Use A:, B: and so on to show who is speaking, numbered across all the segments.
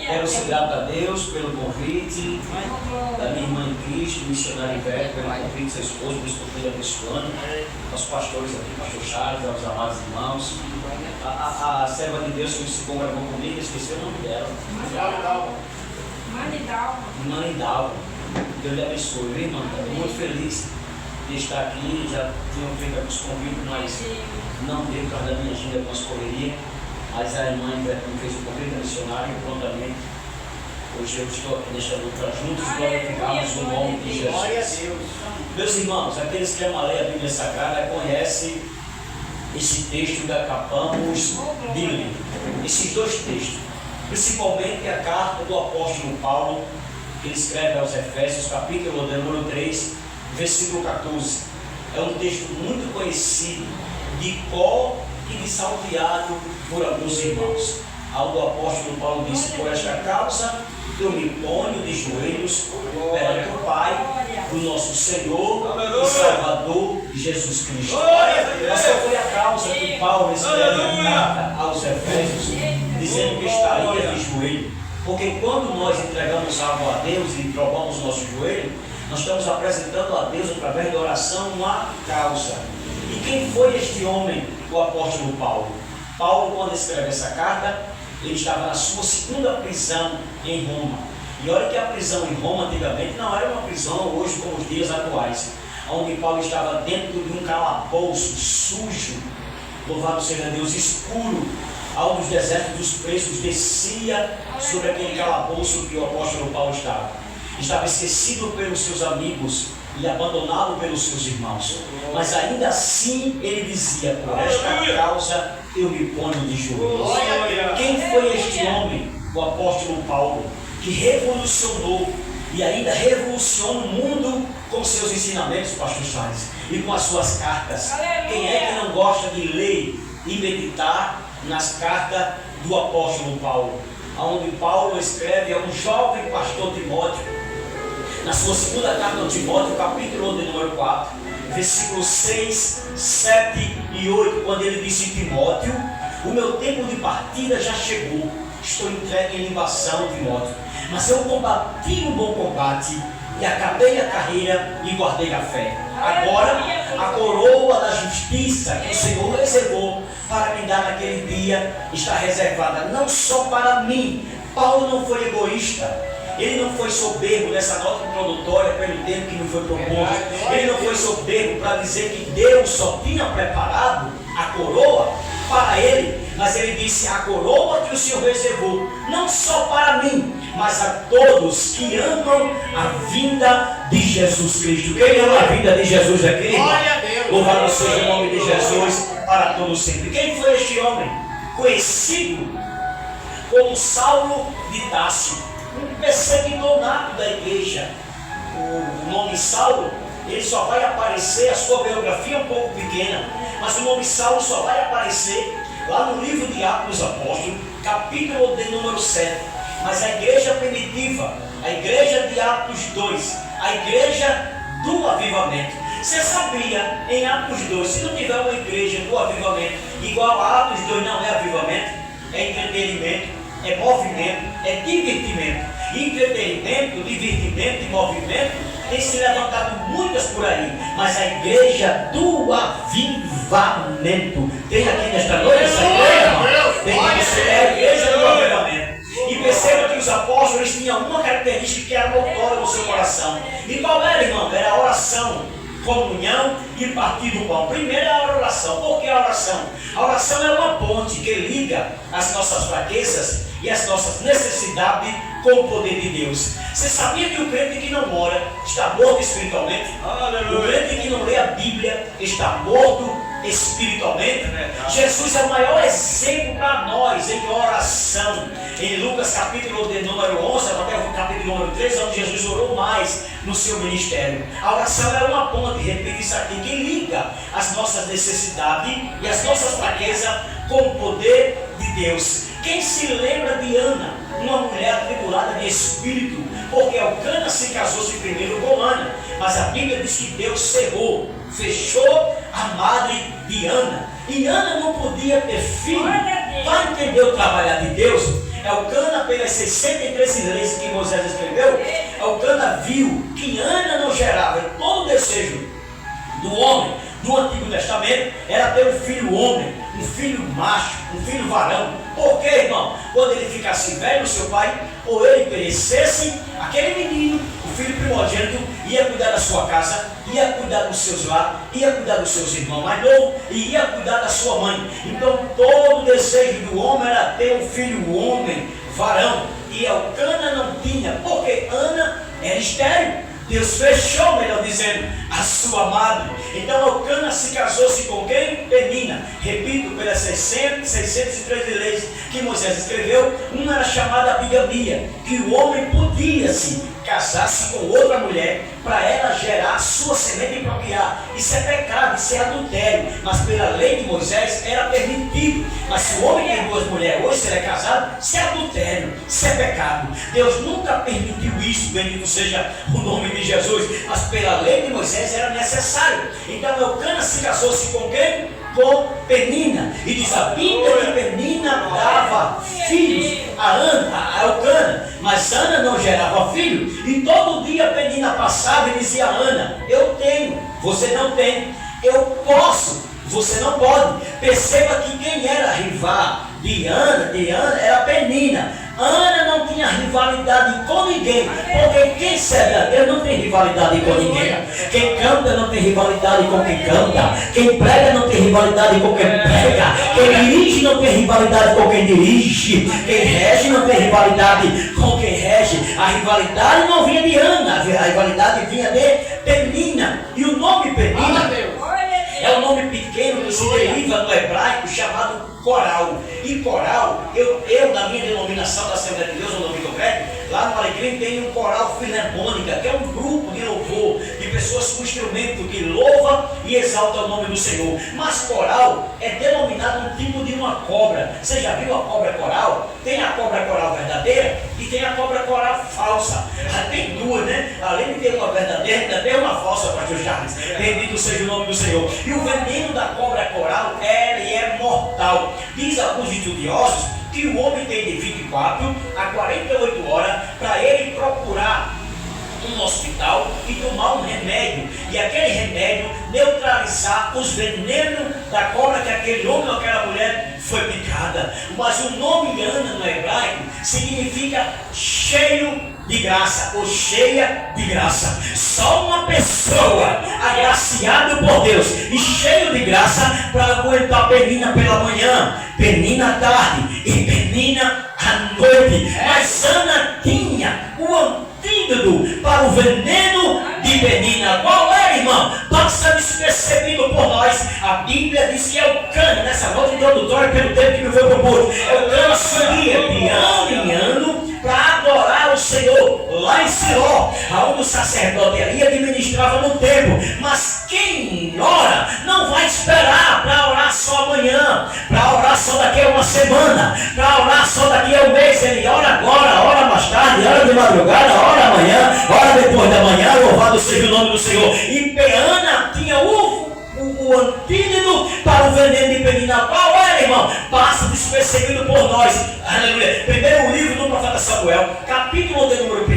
A: Quero ser grato a Deus pelo convite da minha irmã em Cristo, missionária Ivete, pelo convite do seu esposo, do esposo abençoando, aos pastores aqui, pastor Charles, aos amados irmãos, a serva de Deus que se congregou comigo, esqueci o nome dela. Mãe Dalva. Deus lhe abençoe, viu, irmã? Estou muito feliz de estar aqui. Já tinham feito alguns convites, mas não deu por causa da minha agenda com as correrias. Mas a irmã me fez o convite da missionária e prontamente hoje eu estou aqui nesta luta juntos, glorificamos o nome de Jesus. Glória a Deus. Meus irmãos, aqueles que amam a ler a Bíblia Sagrada conhecem esse texto que acabamos de ler. Esses dois textos, principalmente a carta do apóstolo Paulo, que ele escreve aos Efésios, capítulo número 3, versículo 14. É um texto muito conhecido, de cor e de salteado por alguns irmãos. Algo o apóstolo Paulo disse: por esta causa eu me ponho de joelhos perante o Pai do nosso Senhor e Salvador Jesus Cristo. Mas qual foi a causa que Paulo escreve a carta aos Efésios, dizendo que estaria de joelho? Porque quando nós entregamos algo a Deus e dobramos o nosso joelho, nós estamos apresentando a Deus através da oração uma causa. E quem foi este homem, o apóstolo Paulo? Paulo, quando escreve essa carta, ele estava na sua segunda prisão em Roma. E olha que a prisão em Roma antigamente não era uma prisão hoje como os dias atuais, onde Paulo estava dentro de um calabouço sujo, louvado seja Deus, escuro, onde os desertos dos presos descia sobre aquele calabouço que o apóstolo Paulo estava. Estava esquecido pelos seus amigos e abandonado pelos seus irmãos. Mas ainda assim ele dizia: por esta causa eu me ponho de joelhos. Quem foi este homem, o apóstolo Paulo, que revolucionou e ainda revoluciona o mundo com seus ensinamentos, pastor Charles, e com as suas cartas? Quem é que não gosta de ler e meditar nas cartas do apóstolo Paulo? Onde Paulo escreve a um jovem pastor Timóteo, na sua segunda carta ao Timóteo, capítulo número 4, versículos 6, 7 e 8, quando ele disse: Timóteo, o meu tempo de partida já chegou, estou entregue em libação, Timóteo, mas eu combati o bom combate e acabei a carreira e guardei a fé. Agora, a coroa da justiça que o Senhor reservou para me dar naquele dia está reservada não só para mim. Paulo não foi egoísta. Ele não foi soberbo nessa nota introdutória pelo tempo que me foi proposto. Ele não foi soberbo para dizer que Deus só tinha preparado a coroa para ele, mas ele disse: a coroa que o Senhor reservou não só para mim, mas a todos que amam a vinda de Jesus Cristo. Quem ama a vinda de Jesus aqui? Louvado seja o nome de Jesus para todos sempre. Quem foi este homem? Conhecido como Saulo de Tarso, um perseguidor nato da igreja. O nome Saulo, ele só vai aparecer, a sua biografia é um pouco pequena, mas o nome Saulo só vai aparecer lá no livro de Atos dos Apóstolos, capítulo de número 7. Mas a igreja primitiva, a igreja de Atos 2, a igreja do avivamento. Você sabia, em Atos 2, se não tiver uma igreja do avivamento igual a Atos 2, não é avivamento, é entretenimento, é movimento, é divertimento. Entretenimento, divertimento e movimento tem se levantado muitas por aí, mas a igreja do avivamento tem aqui nesta noite essa igreja, tem que ser a igreja do avivamento. E perceba que os apóstolos tinham uma característica que era notória no seu coração. E qual era, irmão? Era a oração, comunhão e partir do pão. Primeiro é a oração. Por que a oração? A oração é uma ponte que liga as nossas fraquezas e as nossas necessidades com o poder de Deus. Você sabia que o crente que não ora está morto espiritualmente? Aleluia. O crente que não lê a Bíblia está morto espiritualmente. Jesus é o maior exemplo para nós em oração. Em Lucas capítulo de número 11 até o capítulo número 13, onde Jesus orou mais no seu ministério. A oração é uma ponte, repito isso aqui, que liga as nossas necessidades e as nossas fraquezas com o poder de Deus. Quem se lembra de Ana, uma mulher atribulada de espírito, porque Elcana se casou-se primeiro com Ana, mas a Bíblia diz que Deus cerrou, fechou a madre de Ana, e Ana não podia ter filho. Vai entender o trabalhar de Deus? Elcana pelas 613 leis que Moisés escreveu, Elcana viu que Ana não gerava. E todo o desejo do homem do Antigo Testamento era ter um filho homem, um filho macho, um filho varão. Por quê, irmão? Quando ele ficasse velho, seu pai, ou ele perecesse, aquele menino, o filho primogênito, ia cuidar da sua casa, ia cuidar dos seus lares, ia cuidar dos seus irmãos mais novos e ia cuidar da sua mãe. Então todo o desejo do homem era ter um filho homem, varão. E Elcana não tinha, porque Ana era estéril. Deus fechou, melhor dizendo, a sua madre. Então Elcana se casou-se com quem? Penina. Repito, pelas 613 leis que Moisés escreveu, uma era chamada bigamia, que o homem podia se casar-se com outra mulher para ela gerar sua semente e procriar. Isso é pecado, isso é adultério. Mas pela lei de Moisés era permitido. Mas se o homem tem duas mulheres, hoje se ele é casado, isso é adultério, isso é pecado. Deus nunca permitiu isso, bendito seja o nome de Jesus. Mas pela lei de Moisés era necessário. Então Elcana se casou-se com quem? Com Penina. E diz a Bíblia que Penina dava filhos a Ana, a Elcana, mas Ana não gerava filho. E todo dia Penina passava e dizia a Ana: eu tenho, você não tem. Eu posso, você não pode. Perceba que quem era rival de Ana era Penina. Ana não tinha rivalidade com ninguém, porque quem serve a Deus não tem rivalidade com ninguém. Quem canta não tem rivalidade com quem canta. Quem prega não tem rivalidade com quem prega. Quem dirige não tem rivalidade com quem dirige. Quem rege não tem rivalidade com quem rege. A rivalidade não vinha de Ana, a rivalidade vinha de Penina. E o nome Penina é um nome pequeno que se deriva do hebraico chamado coral. E coral, eu na minha denominação da Assembleia de Deus, o nome concreto, lá no Alecrim tem um coral filarmônica, que é um grupo de louvor, de pessoas com instrumento que louva e exalta o nome do Senhor. Mas coral é denominado um tipo de uma cobra. Você já viu a cobra coral? Tem a cobra coral verdadeira e tem a cobra coral falsa. Tem duas, né? Além de ter uma verdadeira, ainda tem uma falsa, pastor Charles. Bendito seja o nome do Senhor. E o veneno da cobra coral é mortal. Diz alguns estudiosos que o homem tem de 24 a 48 horas para ele procurar um hospital e tomar um remédio, e aquele remédio neutralizar os venenos da cobra que aquele homem ou aquela mulher foi picada. Mas o nome Ana no hebraico significa cheio de graça ou cheia de graça. Só uma pessoa agraciada por Deus e cheio de graça para aguentar Penina pela manhã, Penina à tarde e Penina à noite. Mas Ana tinha o antídoto para o veneno de Penina. Qual é, irmão? Passa despercebido por nós. A Bíblia diz que Elcana, nessa nota introdutória, pelo tempo que me foi proposto, Elcana subia de ano em ano para adorar o Senhor lá em Siló, aonde o sacerdote ia e ministrava no templo. Mas quem ora não vai esperar para orar só amanhã, para orar só daqui a uma semana, para orar só daqui a um mês. Ele ora agora, ora mais tarde, ora de madrugada, ora amanhã, ora depois da manhã. Louvado seja o nome do Senhor. E Ana tinha o antídoto para o veneno de Penina. Qual era, irmão? Passa despercebido por nós. Aleluia. Primeiro livro do profeta Samuel, capítulo de número 1,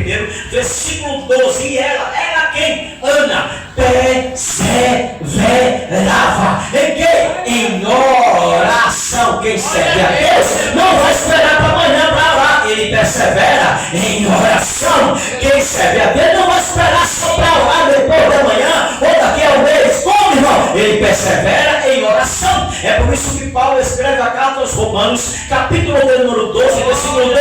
A: versículo 12. E ela era quem? Ana perseverava em quê? Em oração. Quem serve a Deus não vai esperar para amanhã para orar. Ele persevera em oração. Quem serve a Deus não vai esperar só para orar depois da manhã ou daqui a um mês. Como, irmão? Ele persevera em oração. É por isso que Paulo escreve a carta aos Romanos, capítulo de número 12, versículo 12.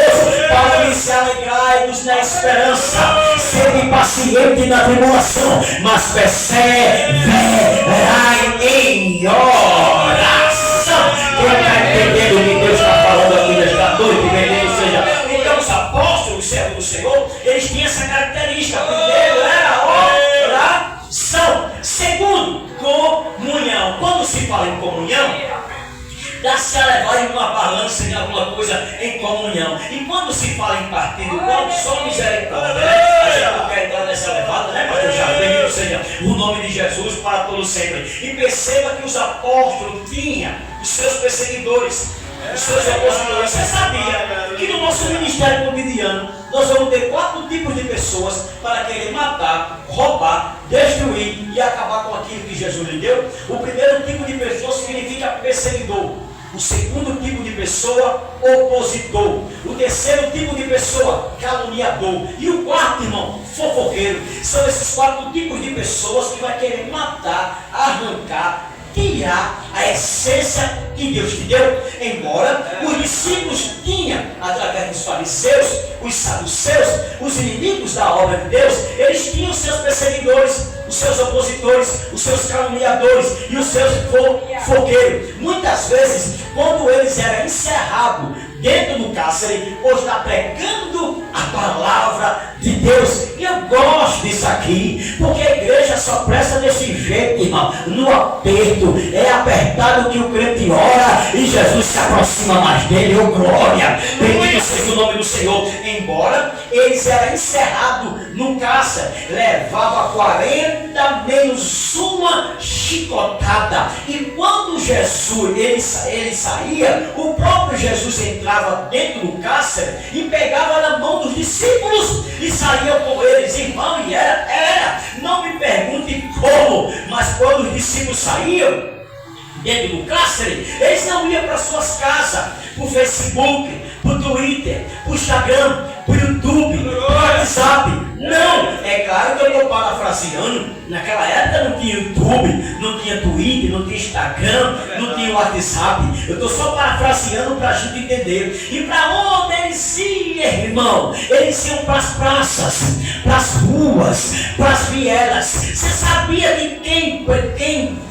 A: Para que se alegrai-vos na esperança, sede paciente na tribulação, mas perseverai em oração. Quem está entendendo o que Deus está falando aqui nesta noite? Bendito seja. Então os apóstolos, servos do Senhor, eles tinham essa característica. Primeiro era oração. Segundo, comunhão. Quando se fala em comunhão, dá-se a levar em uma balança, em alguma coisa em comunhão. E quando se fala em partido, quando só misericórdia, né? A gente não quer entrar nessa levada, né, pastor Charles? Bendito seja o nome de Jesus para todos sempre. E perceba que os apóstolos tinham os seus perseguidores, os seus opositores. Você sabia que no nosso ministério Midian, nós vamos ter 4 tipos de pessoas para querer matar, roubar, destruir e acabar com aquilo que Jesus lhe deu. O primeiro tipo de pessoa significa perseguidor. O segundo tipo de pessoa, opositor. O terceiro tipo de pessoa, caluniador. E o quarto, irmão, fofoqueiro. São esses 4 tipos de pessoas que vai querer matar, arrancar, tirar a essência que Deus te deu. Embora os discípulos tinham, através dos fariseus, os saduceus, os inimigos da obra de Deus, eles tinham seus perseguidores, os seus opositores, os seus caluniadores e os seus fofoqueiros. Muitas vezes, quando eles eram encerrados dentro do cárcere, ou está pregando a palavra de Deus. E eu gosto disso aqui, porque a igreja só presta desse jeito, irmão, no aperto. É apertado que o crente ora e Jesus se aproxima mais dele. Oh glória, bendito seja o nome do Senhor. Embora eles eram encerrados no cárcere, levava 40 menos uma chicotada. E quando Jesus ele saía, o próprio Jesus entrava dentro do cárcere e pegava na mão dos discípulos e saía com eles, irmão, e era, não me pergunte como, mas quando os discípulos saíam dentro do cárcere, eles não iam para suas casas, para o Facebook, para o Twitter, para o Instagram, para o YouTube, para o WhatsApp. Não, é claro que eu estou parafraseando. Naquela época não tinha YouTube, não tinha Twitter, não tinha Instagram, não tinha WhatsApp. Eu estou só parafraseando para a gente entender. E para onde eles iam, irmão? Eles iam para as praças, para as ruas, para as vielas. Você sabia de quem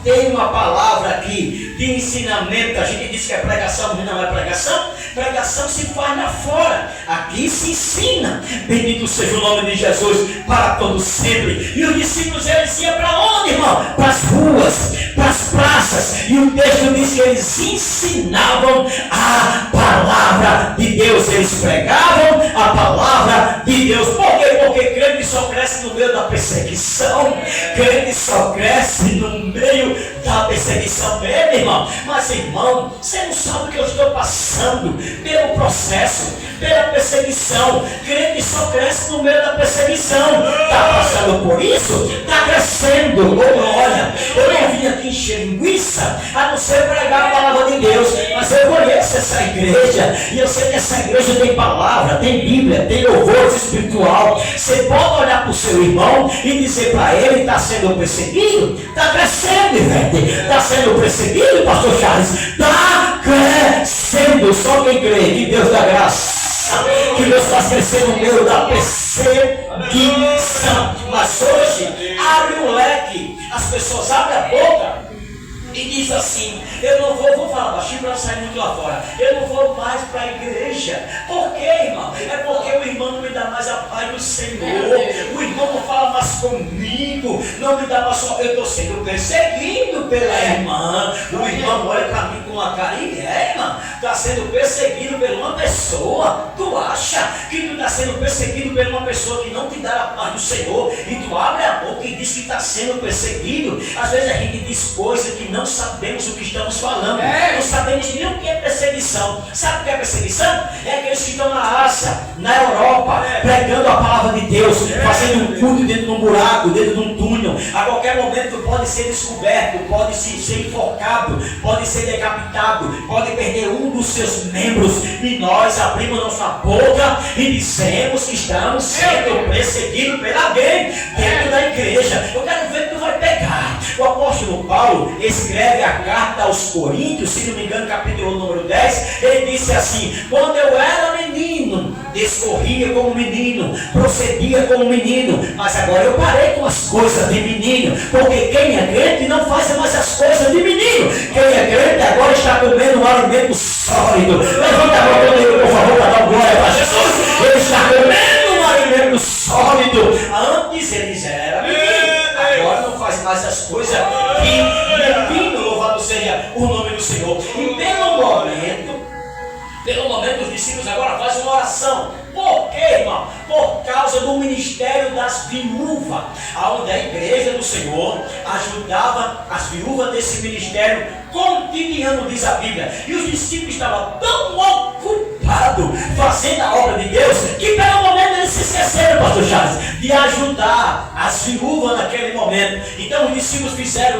A: tem uma palavra aqui de ensinamento? A gente diz que é pregação, mas não é pregação. Pregação se faz lá fora. Aqui se ensina. Bendito seja o nome de Jesus para todos sempre. E os discípulos, eles iam para onde, irmão? Para as ruas, para as praças. E o texto diz que eles ensinavam a palavra de Deus. Eles pregavam a palavra de Deus. Por quê? Porque crente só cresce no meio da perseguição. Crente só cresce no meio da perseguição mesmo, irmão. Mas, irmão, você não sabe o que eu estou passando pelo processo, pela perseguição. Crente só cresce no meio da perseguição. Está passando por isso? Está crescendo. Olha, eu não vim aqui encher linguiça, a não ser pregar a palavra de Deus. Mas eu conheço essa igreja, e eu sei que essa igreja tem palavra, tem Bíblia, tem louvor espiritual. Você pode olhar para o seu irmão e dizer para ele: está sendo perseguido? Está crescendo, Ivete. Está sendo perseguido, pastor Charles? Está crescendo. Só quem crê que Deus dá graça, que Deus faz crescer no meio da perseguição. Mas hoje abre um leque, as pessoas abrem a boca e diz assim: eu não vou falar baixinho para sair muito lá fora, eu não vou mais para a igreja. Por quê, irmão? É porque o irmão não me dá mais a paz do Senhor, o irmão não fala mais comigo, não me dá mais só. Eu estou sendo perseguido pela irmã. O irmão olha para mim com uma cara e irmão, está sendo perseguido por uma pessoa. Tu acha que tu está sendo perseguido por uma pessoa que não te dá a paz do Senhor, e tu abre a boca e diz que está sendo perseguido? Às vezes a gente diz coisas que não sabemos o que estamos falando. Não sabemos nem o que é perseguição. Sabe o que é perseguição? É aqueles que estão na Ásia, na Europa, pregando a palavra de Deus, fazendo um culto dentro de um buraco, dentro de um túnel. A qualquer momento pode ser descoberto, pode ser enforcado, pode ser decapitado, pode perder um dos seus membros. E nós abrimos nossa boca e dizemos que estamos sendo perseguidos por alguém dentro da igreja. Eu quero ver que tu vai pegar. O apóstolo Paulo escreve a carta aos Coríntios, se não me engano, capítulo número 10, ele disse assim: quando eu era menino, discorria como menino, procedia como menino, mas agora eu parei com as coisas de menino, porque quem é crente não faz mais as coisas de menino. Quem é crente agora está comendo um alimento sólido. Levanta a mão comigo, por favor, para dar glória para Jesus. Ele está comendo um alimento sólido. Antes eles eram meninos, agora não faz mais as coisas de menino. Louvado seja o nome do Senhor. E pelo momento os discípulos agora fazem uma oração. Por quê, irmão? Por causa do ministério das viúvas, onde a igreja do Senhor ajudava as viúvas desse ministério cotidiano, diz a Bíblia. E os discípulos estavam tão ocupados
B: ocupado fazendo a obra de Deus, que pelo momento eles se esqueceram, pastor Charles, de ajudar as viúvas naquele momento. Então os discípulos fizeram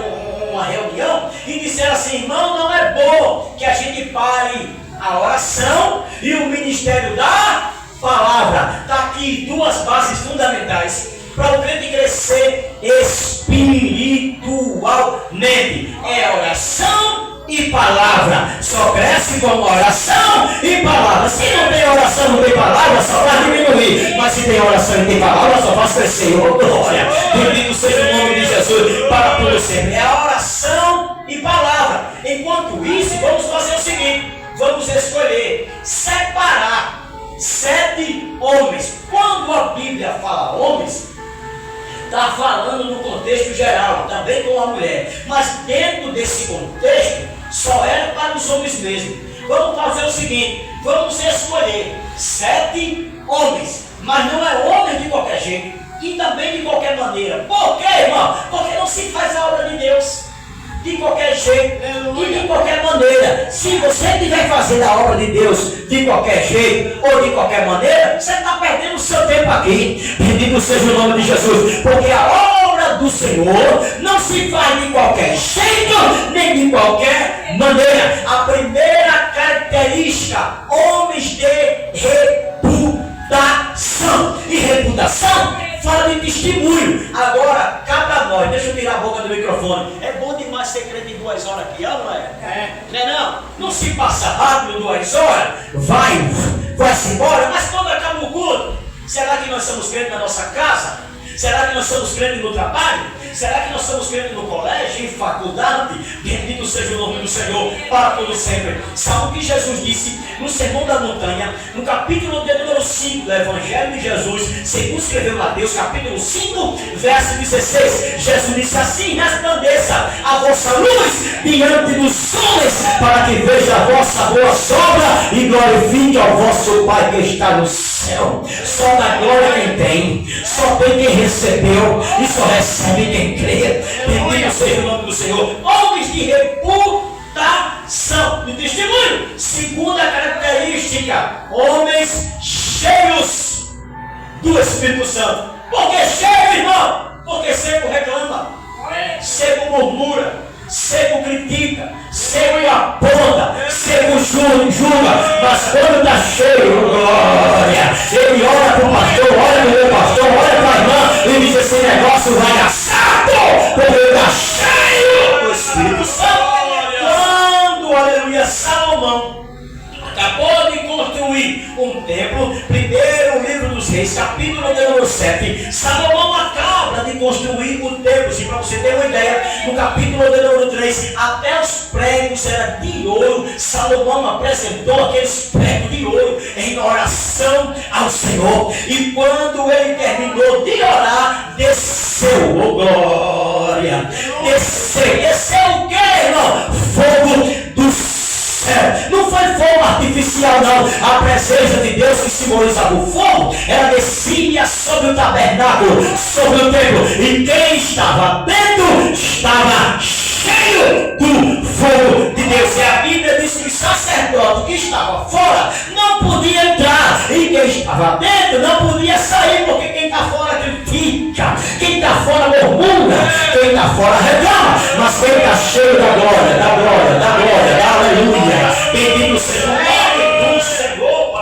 B: uma reunião e disseram assim: irmão, não é bom que a gente pare a oração e o ministério da palavra. Está aqui duas bases fundamentais para o crente crescer espiritualmente: é oração e palavra. Só cresce com oração e palavra. Se não tem oração, não tem palavra, só vai diminuir. Mas se tem oração e tem palavra, só faz crescer. Oh, glória! Bendito seja o nome de Jesus para todo sempre. É a oração e palavra. Enquanto isso, vamos fazer o seguinte: vamos escolher separar 7 homens. Quando a Bíblia fala homens, está falando no contexto geral, também com a mulher. Mas dentro desse contexto, só era para os homens mesmo. Vamos fazer o seguinte: vamos escolher 7 homens. Mas não é homem de qualquer jeito e também de qualquer maneira. Por quê, irmão? Porque não se faz a obra de Deus de qualquer jeito e de qualquer maneira. Se você estiver fazendo a obra de Deus de qualquer jeito ou de qualquer maneira, você está perdendo o seu tempo aqui. Bendito seja o nome de Jesus. Porque a obra do Senhor não se faz de qualquer jeito nem de qualquer maneira. A primeira característica: homens de reputação. E reputação fala de testemunho. Agora, cabe a nós, deixa eu tirar a boca do microfone. É bom demais ser crente em 2 horas aqui, não é? Não é não? Não se passa rápido 2 horas, vai-se embora, mas quando acaba o culto, será que nós somos crentes na nossa casa? Será que nós somos crentes no trabalho? Será que nós somos crentes no colégio, em faculdade? Bendito seja o nome do Senhor para todo sempre. Sabe o que Jesus disse no Sermão da Montanha, no capítulo de número 5 do Evangelho de Jesus, segundo escreveu Mateus, capítulo 5, verso 16. Jesus disse assim: resplandeça a vossa luz diante dos homens, para que veja a vossa boa obra e glorifique ao vosso Pai que está no céu. Só dá glória quem tem, só tem quem recebeu e só recebe quem crê. Bendito seja o nome do Senhor. Homens de reputação, de testemunho. Segunda característica: homens cheios do Espírito Santo. Por que cheio, irmão? Porque cego reclama, cego murmura, cego critica, cego aponta, cego julga. Mas quando está cheio, glória, ele olha para o pastor, olha para o meu pastor, olha para a irmã e diz: esse negócio vai dar certo, porque ele está cheio do Espírito Santo. Quando, aleluia, Salomão acabou de construir um templo, primeiro livro dos Reis, capítulo número 7, Salomão acaba de construir o templo. Se para você ter uma ideia, no capítulo número 3, até os pregos eram de ouro. Salomão apresentou aqueles pregos de ouro em oração ao Senhor. E quando ele terminou de orar, desceu, oh glória, desceu o que, irmão? Fogo do céu. Não foi fogo artificial, não. A presença de Deus que simbolizava o fogo, ela descia sobre o tabernáculo, sobre o templo, e quem estava dentro estava cheio do fogo de Deus. E a Bíblia diz que o sacerdote que estava fora não podia entrar, e quem estava dentro não podia sair, porque quem está fora critica, quem está fora murmura, quem está fora reclama, mas quem está cheio da glória, da aleluia. Bendito seja o nome do Senhor,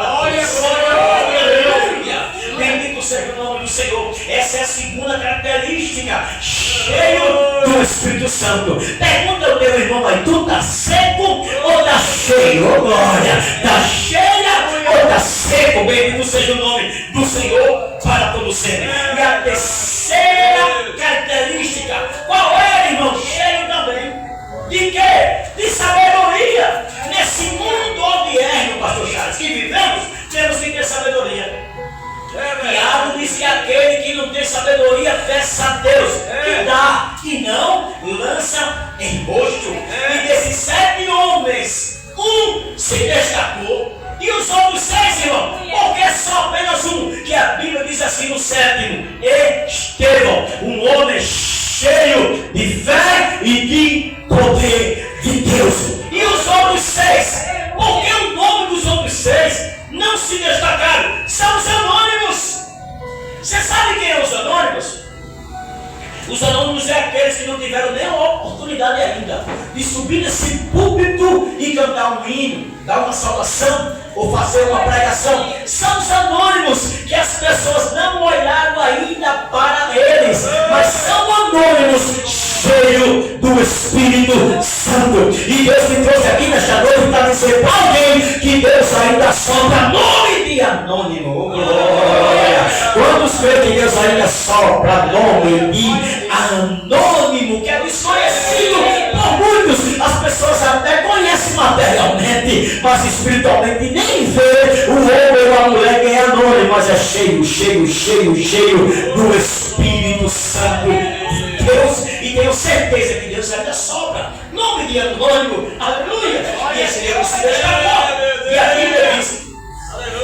B: aleluia. Bendito seja o nome do Senhor. Essa é a segunda característica: cheio do Espírito Santo. Pergunta ao teu irmão aí: tu está seco ou está cheio? Oh, glória! Está cheia ou está seco? Bendito seja o nome do Senhor para todo sempre. E a terceira característica, qual é, irmão? Cheio também. De quê? De sabedoria. Nesse mundo odierno, pastor Charles, que vivemos, temos que ter sabedoria. Tiago diz que aquele que não tem sabedoria, peça a Deus, que dá, e não lança em rosto. E desses 7 homens, um se destacou. E os outros 6, irmão? Porque só apenas um, que a Bíblia diz assim no 7º: Estevão, um homem cheio de fé e de poder de Deus. E os outros 6? Porque o nome dos outros 6 destacaram são os anônimos. Você sabe quem é os anônimos? Os anônimos é aqueles que não tiveram nenhuma oportunidade ainda de subir nesse púlpito e cantar um hino, dar uma saudação ou fazer uma pregação. São os anônimos que as pessoas não olharam ainda para eles, mas são anônimos cheios do Espírito Santo. E Deus me trouxe aqui nesta noite para dizer para alguém que Deus ainda sopra nome de anônimo. Glória! Quantos creem que Deus ainda sopra nome de anônimo, que é desconhecido por muitos? As pessoas até conhecem materialmente, mas espiritualmente nem vê o homem ou a mulher que é anônimo, mas é cheio do Espírito Santo de Deus. E tenho certeza que Deus ainda sopra nome de anônimo. Aleluia! E esse Deus se destacou. E a Bíblia diz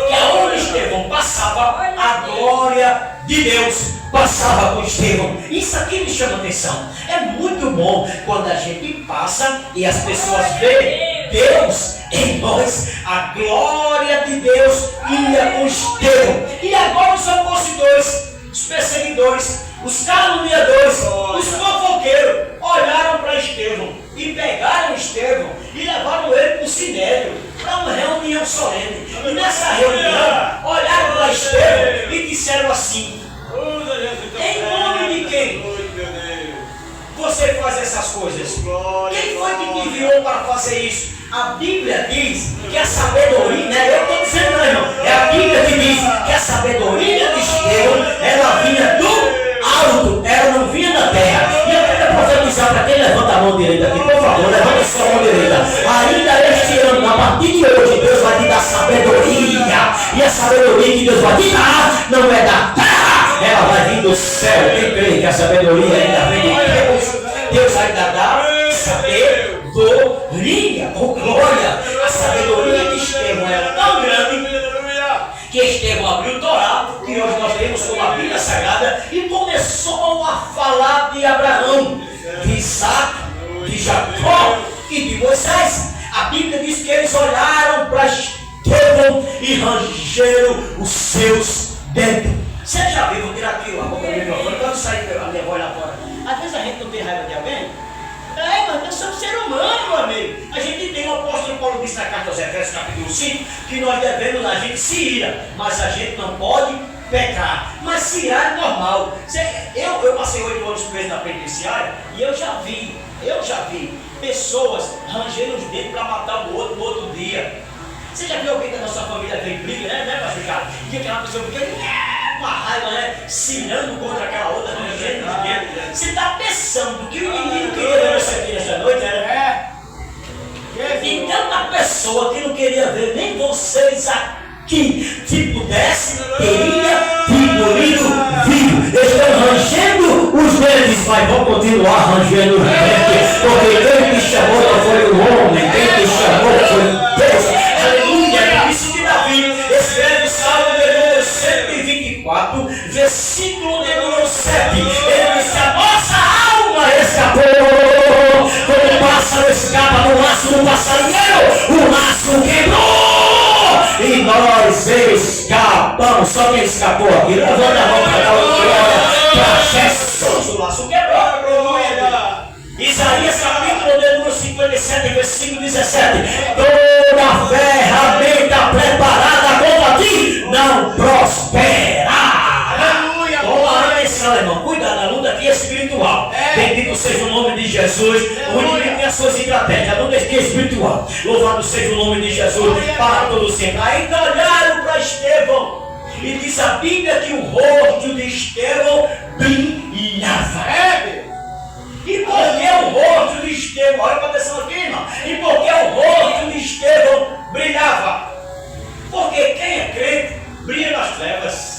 B: que aonde Estevão passava, a glória de Deus passava com Estevão. Isso aqui me chama atenção. É muito bom quando a gente passa e as pessoas veem Deus em nós. A glória de Deus ia com Estevão. E agora os opositores, os perseguidores, os caluniadores, os fofoqueiros olharam para Estevão e pegaram Estevão e levaram ele para o sinédrio, para uma reunião solene. E nessa reunião olharam para Estevão e disseram assim: em nome de quem você faz essas coisas? Quem foi que te enviou para fazer isso? A Bíblia diz que a sabedoria, né? Eu estou dizendo, não, irmão, é a Bíblia que diz que a sabedoria de Estevão, ela vinha do alto, ela não vinha da terra. E eu quero profetizar para quem levanta a mão direita aqui, por favor, levanta a sua mão direita. Ainda este ano, a partir de hoje, Deus vai te dar sabedoria. E a sabedoria que Deus vai te dar não é da terra, ela vai vir do céu. Quem crê que a sabedoria ainda vem de Deus? Deus ainda dá sabedoria, com glória. A sabedoria de Estevão era tão grande que Estevão abriu o Torá, que hoje nós temos como a Bíblia Sagrada, e começou a falar de Abraão, de Isaac, de Jacó e de Moisés. A Bíblia diz que eles olharam para Estevão e rangeram os seus dentes. Você já viu? Vou tirar aqui a boca do microfone, quando sair a minha voz lá fora. Às vezes a gente não tem raiva de alguém. Mas nós somos ser humano, meu amigo. A gente tem o apóstolo Paulo disse na carta aos Efésios, capítulo 5, que nós devemos, a gente se ira, mas a gente não pode pecar. Mas se irar é normal. Eu passei 8 anos preso na penitenciária e eu já vi pessoas rangendo os dedos para matar o outro no outro dia. Você já viu alguém da nossa família que briga, né, pastor Ricardo? E aquela pessoa fica com a raiva, né? Cirando contra aquela outra, rangendo os dedos. Você está pensando que o menino queria ver você aqui nesta noite, né? Tem tanta pessoa que não queria ver nem vocês aqui. Se pudesse, teria engolido vivo. Estão rangendo os dentes, mas vão continuar rangendo os dentes. Porque quem te chamou não foi o homem, quem te chamou foi Deus. Aleluia! Isso que Davi escreve o Salmo de número 124, versículo de número 7. Ele disse: a nossa alma escapou, como o pássaro escapa do laço do passarinheiro, o laço quebrou e nós escapamos. Só quem escapou aqui, levanta a mão para dar uma glória para Jesus. O laço quebrou. Isaías capítulo de número 57, versículo 17. Toda ferramenta preparada contra ti não prosperará. Aleluia. Toma atenção, irmão. Cuidado, a luta aqui é espiritual. Bendito seja o nome de Jesus. O inimigo tem as suas estratégias. A luta aqui é espiritual. Louvado seja o nome de Jesus para todo sempre. Ainda olharam para Estevão e diz a Bíblia que o rosto de Estevão brilhava. E por que o rosto de Estevão, olha para atenção aqui, irmão. E por que o rosto de Estevão brilhava? Porque quem é crente brilha nas trevas.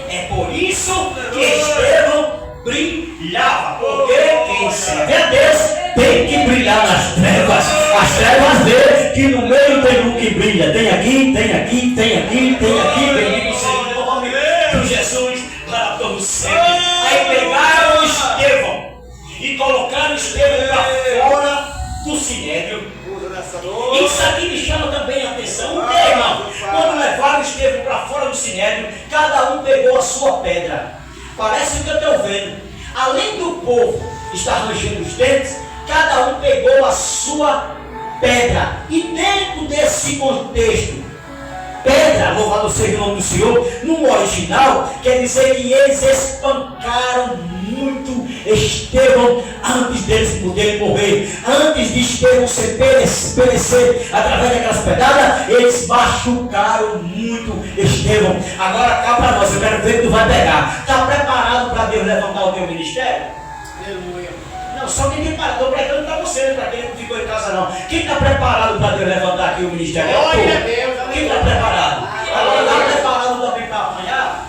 B: É por isso que Estevão brilhava. Porque quem serve a Deus tem que brilhar nas trevas. As trevas vê que no meio tem um que brilha. Tem aqui, tem aqui, tem aqui, tem aqui. Bendito seja o nome de Jesus para todos sempre. Aí pegaram Estevão e colocaram Estevão para fora do sinédrio.
A: Isso aqui me chama também a atenção. O que, irmão? Quando levaram Estevão para fora do sinédrio, cada um pegou a sua pedra. Parece que eu estou vendo. Além do povo estar rangendo os dentes, cada um pegou a sua pedra. E dentro desse contexto, pedra, louvado seja o nome do Senhor, no original, quer dizer que eles espancaram muito Estevão antes deles poderem morrer. Antes de Estevão se perecer através daquelas pedradas, eles machucaram muito Estevão. Agora cá para nós, eu quero ver que tu vai pegar. Está preparado para Deus levantar o teu ministério?
C: Aleluia.
A: Não, só quem está estou pregando para você, para quem não ficou em casa não. Quem está preparado para Deus levantar aqui o ministério?
C: Glória a Deus.
A: Quem está preparado? Agora está preparado também para apanhar?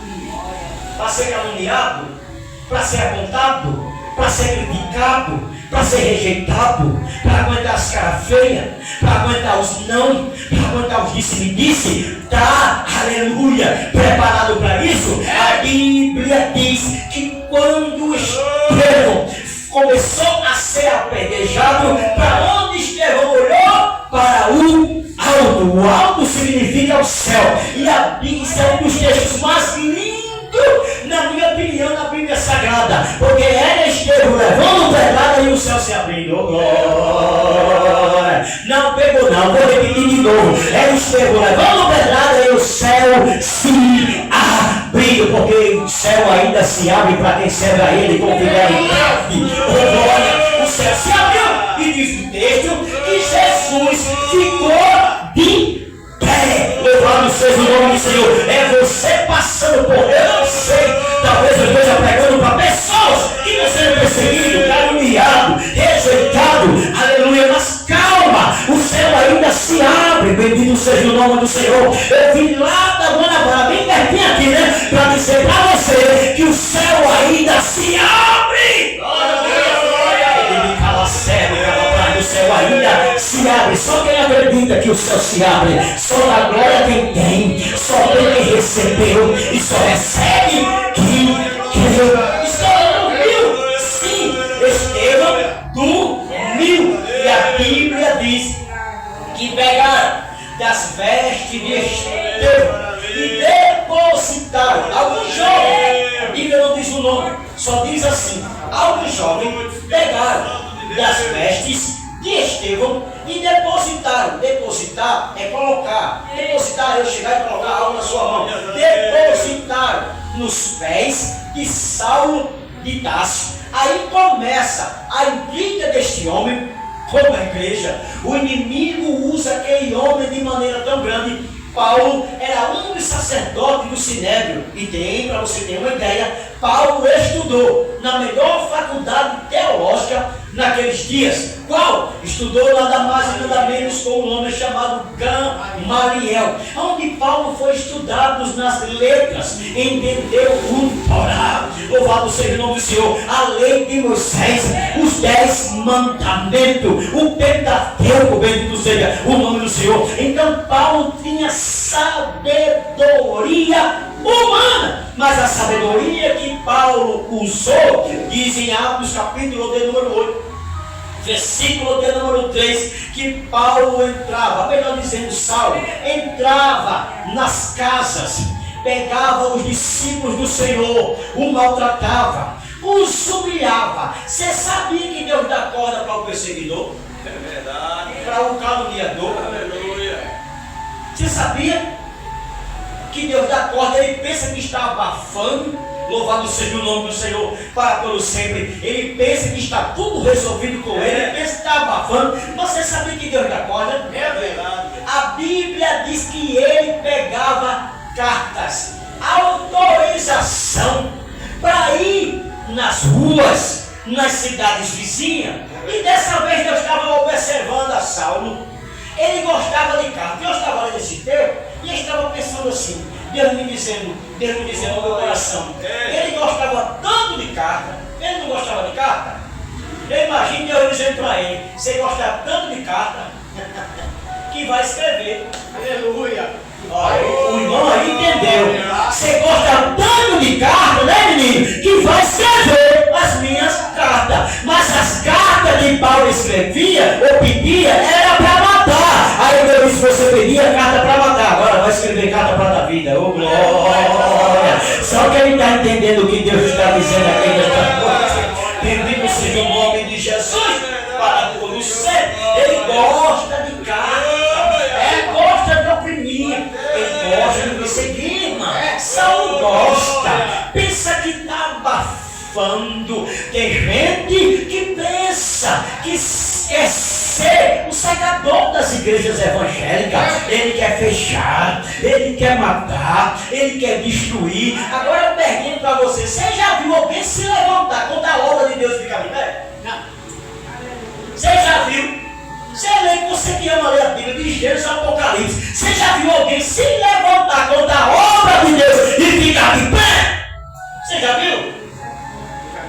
A: Para ser caluniado? Para ser apontado? Para ser criticado? Para ser rejeitado? Para aguentar as caras feias? Para aguentar os não? Para aguentar os disse-me-disse? Tá, aleluia, preparado para isso? A Bíblia diz que quando Estevão começou a ser apedrejado, para onde Estevão olhou? Para o alto. O alto significa o céu. E a Bíblia é um dos textos mais lindos, na minha opinião, na Bíblia Sagrada. Porque era Estevão levando pedrada e o céu se abrindo. Oh, glória. Não pegou não, vou repetir de novo. Era Estevão levando pedrada e o céu se abrindo. Porque o céu ainda se abre para quem serve a Ele com fidelidade. Oh, glória. O céu se abriu. E diz o texto que Jesus ficou de pé. Louvado seja o nome do Senhor. É você passando por, eu não sei, talvez eu esteja pregando para pessoas que estão sendo perseguidos, caluniados, rejeitados, aleluia, mas calma, o céu ainda se abre, bendito seja o nome do Senhor. Eu vim lá da Guanabara, bem pertinho aqui, né, para dizer para você que o céu ainda se abre. Ele me cala sério, o céu ainda se abre. Só quem acredita que o céu se abre, só na glória quem tem, só tem quem recebeu e só recebe quem creu. Estevão dormiu, sim, Estevão dormiu. E a Bíblia diz que pegaram das vestes de Estevão e depositaram. Alguns jovens, a Bíblia não diz o nome, só diz assim: alguns jovens pegaram das vestes de Estevão e depositaram. Depositar é colocar. Depositar é eu chegar e colocar algo na sua mão. Depositaram nos pés de Saulo de Tarso. Aí começa a intriga deste homem com a igreja. O inimigo usa aquele homem de maneira tão grande. Paulo era um dos sacerdotes do Sinédrio. E tem, para você ter uma ideia, Paulo estudou na melhor faculdade teológica naqueles dias. Qual? Estudou nada mais e nada menos com um homem chamado Gamaliel, onde Paulo foi estudado nas letras, entendeu o Torá. Louvado seja o nome do Senhor, a lei de Moisés, os 10 mandamentos, o Pentateuco, bendito seja o nome do Senhor. Então Paulo tinha sabedoria humana, mas a sabedoria que Paulo usou, diz em Atos capítulo de número 8, versículo de número 3, que Paulo entrava, melhor dizendo, Saulo entrava nas casas, pegava os discípulos do Senhor, o maltratava, os humilhava. Você sabia que Deus dá corda para o perseguidor?
C: É verdade.
A: Para o caluniador?
C: Aleluia.
A: Você sabia que Deus dá corda? Ele pensa que está abafando. Louvado seja o nome do Senhor para pelo sempre. Ele pensa que está tudo resolvido com ele. Ele pensa que está abafando. Você sabia que Deus dá corda?
C: É verdade.
A: A Bíblia diz que ele pegava cartas, autorização para ir nas ruas, nas cidades vizinhas. E dessa vez Deus estava observando a Saulo. Ele gostava de carta. Deus estava lendo esse texto e estava pensando assim: Deus me dizendo no meu coração. Ele gostava tanto de carta. Ele não gostava de carta? Eu imagino Deus dizendo para ele: você gosta tanto de carta que vai escrever.
C: Aleluia.
A: Olha, o irmão aí entendeu. Você gosta tanto de carta, né, menino? Que vai escrever as minhas cartas. Mas as cartas que Paulo escrevia ou pedia era para matar.
B: carta para matar, agora vai escrever carta para dar vida. Ô glória! Só que ele está entendendo o que Deus está dizendo aqui nesta noite. Bendito seja o nome de Jesus para todos sempre. Ele gosta de carta, gosta de oprimir, ele gosta de perseguir, irmão. Saul gosta, pensa que está abafando. Tem gente que pensa que quer ser o sagador das igrejas evangélicas. Ele quer fechar, ele quer matar, ele quer destruir. Agora eu pergunto para você já viu alguém se levantar contra a obra de Deus ficar de pé? Não. Você já viu? Você que ama ler a Bíblia de Gênesis ao Apocalipse, você já viu alguém se levantar contra a obra de Deus e ficar de pé? Você já viu?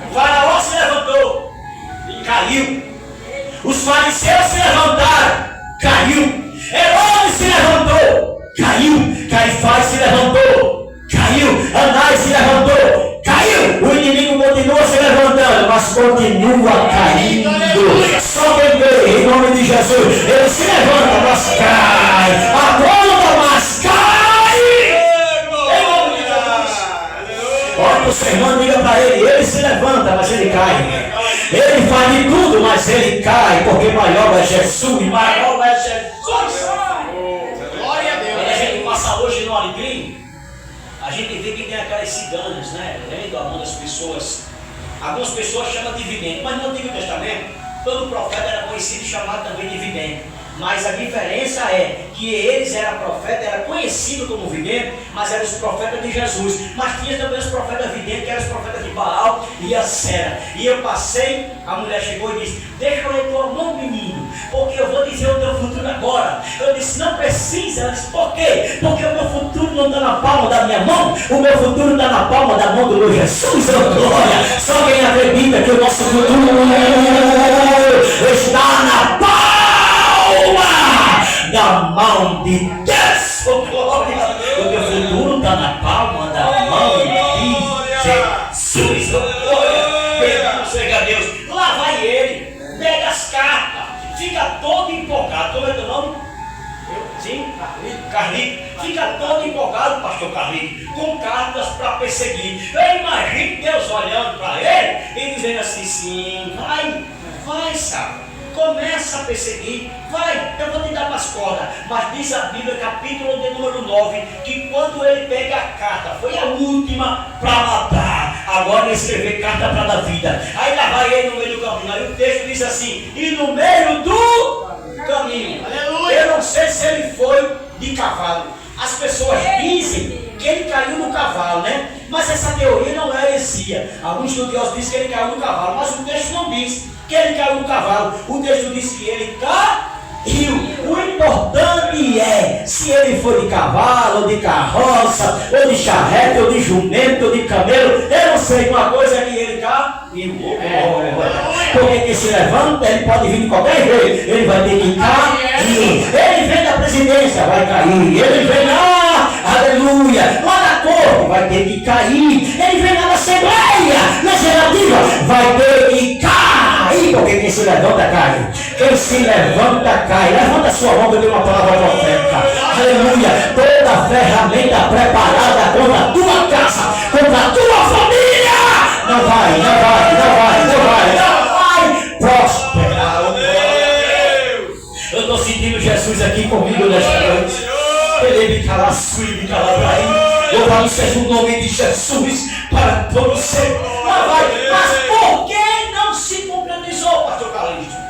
B: O faraó se levantou e caiu. Os fariseus se levantaram, caiu. Herodes se levantou, caiu. Caifás se levantou, caiu. Anás se levantou, caiu. O inimigo continua se levantando, mas continua caindo. Só quem vê, em nome de Jesus, ele se levanta, mas cai. Acorda, mas cai. Em nome de Jesus. Olha para o seu irmão, diga para ele se levanta, mas ele cai. Ele faz de tudo, mas ele cai, porque maior é Jesus, maior é Jesus. Glória a Deus. Quando a gente passa hoje no Alecrim, a gente vê que tem aquelas ciganas, né? Lendo a mão das pessoas. Algumas pessoas chamam de vidente, mas no Antigo Testamento, todo profeta era conhecido e chamado também de vidente. Mas a diferença é que eles eram profetas, era conhecido como vidente, mas eram os profetas de Jesus. Mas tinha também os profetas videntes, que eram os profetas de Baal e Acera. E eu passei, a mulher chegou e disse: deixa eu ler tua mão, menino, porque eu vou dizer o teu futuro agora. Eu disse: não precisa. Ela disse: por quê? Porque o meu futuro não está na palma da minha mão, o meu futuro está na palma da mão do meu Jesus. Oh, glória! Só quem acredita que o nosso futuro está na palma da mão de Deus. Oh, glória! O teu futuro está na palma da mão de Jesus. Oh, glória! Bendito seja Deus. Lá vai ele, pega as cartas, fica todo empolgado. Como é teu nome? Sim, Carlito. Fica todo empolgado, pastor Carlito, com cartas para perseguir. Eu imagino Deus olhando para ele e dizendo assim: sim, vai, sabe? Começa a perseguir, vai, eu vou te dar umas cordas. Mas diz a Bíblia, capítulo de número 9, que quando ele pega a carta, foi a última para matar, agora ele escrever carta para dar vida. Aí lá vai ele no meio do caminho. Aí o texto diz assim: e no meio do caminho, aleluia. Eu não sei se ele foi de cavalo. As pessoas dizem que ele caiu no cavalo, né? Mas essa teoria não é heresia. Alguns estudiosos dizem que ele caiu no cavalo, mas o texto não diz que ele caiu no cavalo. O texto diz que ele caiu. O importante é se ele foi de cavalo, ou de carroça, ou de charrete, ou de jumento, ou de camelo. Eu não sei, uma coisa é que ele caiu. Porque quem se levanta, ele pode vir de qualquer jeito, ele vai ter que cair. Ele vem da presidência, vai cair. Ele vem lá, aleluia, lá da corte, vai ter que cair. Ele vem lá da Assembleia Legislativa, vai ter que cair. Porque quem se levanta, cai. Quem se levanta, cai. Levanta a sua mão, que eu tenho uma palavra profética. Aleluia. Toda ferramenta preparada contra a tua casa, contra a tua família, não vai prosperar. Eu estou sentindo Jesus aqui comigo nesta noite. Ele me cala sui, me cala aí. Louvado seja o nome de Jesus para todos sempre. Mas por que não se concretizou, pastor Calixto?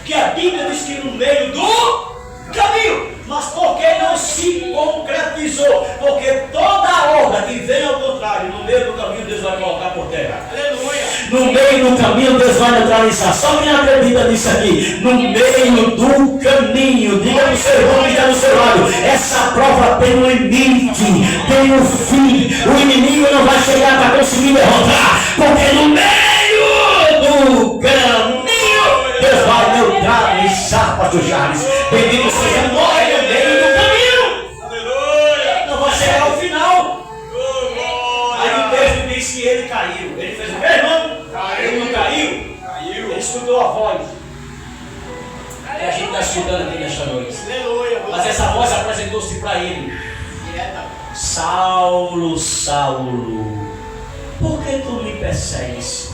B: Que a Bíblia diz que no meio do caminho. Mas por que não se concretizou? Porque toda obra que vem ao contrário, no meio do caminho, Deus vai colocar por terra. Aleluia! No meio do caminho, Deus vai neutralizar. Só quem acredita nisso aqui. No meio do caminho, diga no seu irmão que está do seu lado: essa prova tem um limite, tem um fim. O inimigo não vai chegar para conseguir derrotar. Porque no meio do caminho, Deus vai neutralizar, pastor Charles. Bendito seja o nome no meio do caminho. Aleluia! Não vai chegar ao final. Aí o texto diz que ele caiu. Ele fez o quê, irmão? Ele não caiu? Caiu. Ele escutou a voz. E a gente está escutando aqui nesta noite. Aleluia! Mas essa voz apresenta Saulo, Saulo, por que tu me persegues?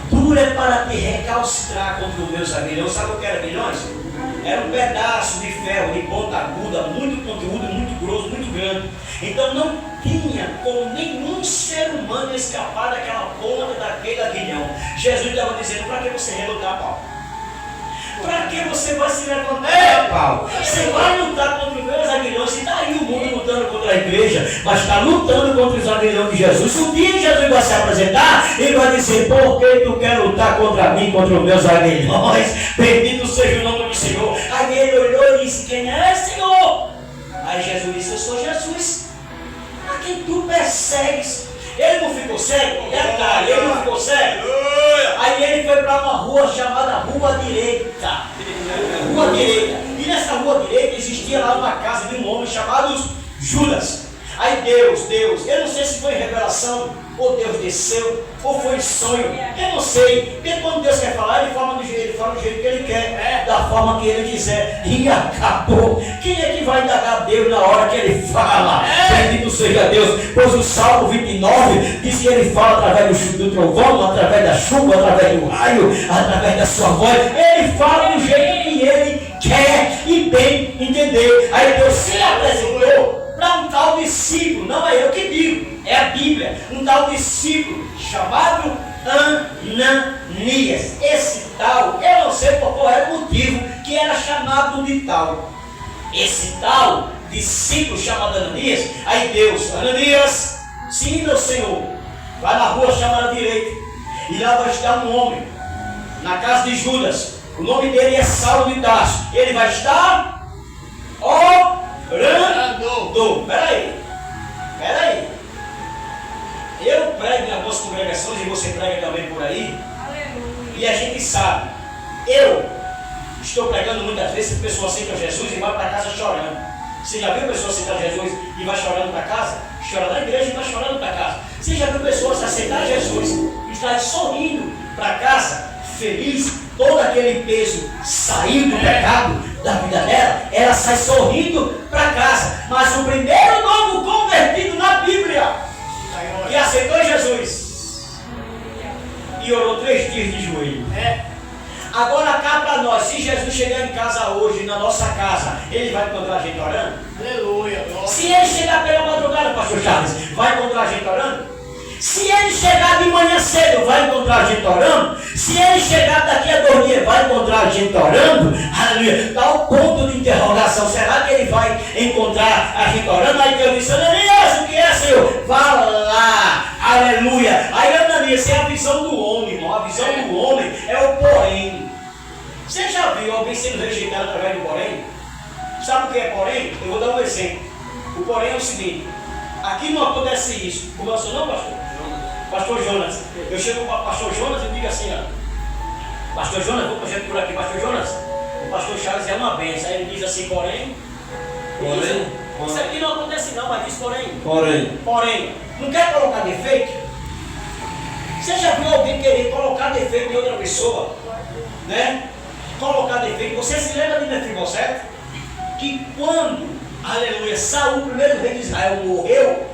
B: Duro é para te recalcitrar contra os meus aguilhões. Sabe o que era aguilhões? Era um pedaço de ferro de ponta aguda, muito conteúdo, muito grosso, muito grande. Então não tinha como nenhum ser humano escapar daquela ponta daquele aguilhão. Jesus estava dizendo: para que você relutar, Paulo? Para que você vai se levantar, Paulo? Você vai lutar contra os meus aguilhões. Se está aí o mundo lutando contra a igreja, mas está lutando contra os aguilhões de Jesus. Se um dia Jesus vai se apresentar, ele vai dizer: por que tu quer lutar contra mim, contra os meus aguilhões? Bendito seja o nome do Senhor. Aí ele olhou e disse: quem é, Senhor? Aí Jesus disse: eu sou Jesus, a quem tu persegues. Ele não ficou cego? Detalhe, ele não ficou cego? Aí ele foi para uma rua chamada Rua Direita. Rua Direita. E nessa Rua Direita existia lá uma casa de um homem chamado Judas. Aí Deus, eu não sei se foi em revelação, ou Deus desceu, ou foi em sonho, eu não sei. Porque quando Deus quer falar, ele fala do jeito que ele quer, da forma que ele quiser. E acabou. Quem é que vai indagar a Deus na hora que ele fala? Bendito seja Deus. Pois o Salmo 29 diz que ele fala através do trovão, através da chuva, através do raio, através da sua voz. Ele fala do jeito que ele quer e bem entender. Aí Deus se apresentou para um tal discípulo, não é eu que digo, é a Bíblia, um tal discípulo chamado Ananias. Esse tal, eu não sei por qual é o motivo que era chamado de tal. Esse tal discípulo chamado Ananias, aí Deus: Ananias, siga o Senhor, vai na rua chamada direita, e lá vai estar um homem, na casa de Judas, o nome dele é Saulo de Tarso, ele vai estar orando. Peraí. Eu prego em algumas congregações e você prega também por aí. Aleluia. E a gente sabe, eu estou pregando muitas vezes que a pessoa aceita Jesus e vai para casa chorando. Você já viu pessoas aceitar Jesus e vai chorando para casa? Chora na igreja e vai chorando para casa. Você já viu pessoas aceitar Jesus e estar sorrindo para casa, feliz, todo aquele peso saiu do pecado da vida dela, ela sai sorrindo para casa. Mas o primeiro novo convertido na Bíblia, que aceitou Jesus e orou 3 dias de joelho. Agora cá para nós, se Jesus chegar em casa hoje, na nossa casa, ele vai encontrar a gente orando? Aleluia. Se ele chegar pela madrugada, pastor Charles, vai encontrar a gente orando? Se ele chegar de manhã cedo, vai encontrar a gente orando? Se ele chegar daqui a 2 dias, vai encontrar a gente orando? Aleluia. Dá o ponto de interrogação. Será que ele vai encontrar a gente orando? Aí Deus disse: Ananias, o que é, Senhor? Vá lá. Aleluia. Aí Ananias, é a visão do homem, irmão. A visão do homem é o porém. Você já viu alguém sendo rejeitado através do porém? Sabe o que é porém? Eu vou dar um exemplo. O porém é o seguinte: aqui não acontece isso. Como é o seu nome, pastor? Pastor Jonas. Eu chego para o pastor Jonas e digo assim: ó, pastor Jonas, vou projeto por aqui, pastor Jonas, o pastor Charles é uma benção. Aí ele diz assim: porém, isso aqui não acontece não, mas diz porém, não quer colocar defeito? Você já viu alguém querer colocar defeito em outra pessoa? Né? Colocar defeito. Você se lembra de Mefibosete? Que quando, aleluia, Saul, o primeiro rei de Israel, morreu,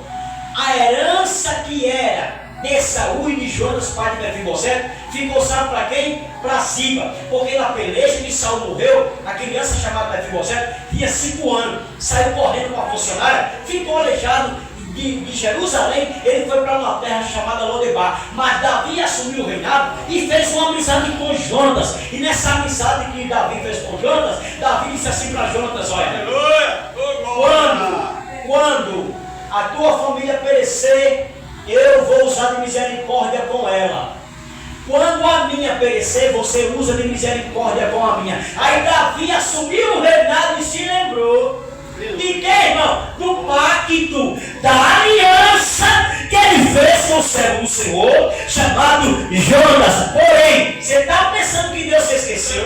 B: a herança que era de Saul e de Jonas, pai de Mefibosete, ficou, sabe para quem? Para Ziba. Porque na peleja que Saul morreu, a criança chamada Mefibosete tinha 5 anos, saiu correndo com a funcionária, ficou aleijado de Jerusalém. Ele foi para uma terra chamada Lodebar. Mas Davi assumiu o reinado e fez uma amizade com Jonas. E nessa amizade que Davi fez com Jonas, Davi disse assim para Jonas: olha, quando a tua família perecer, eu vou usar de misericórdia com ela. Quando a minha perecer, você usa de misericórdia com a minha. Aí Davi assumiu o reinado e se lembrou de quem, irmão? Do pacto, da aliança que ele fez com o servo do Senhor, chamado Jonas. Porém, você está pensando que Deus se esqueceu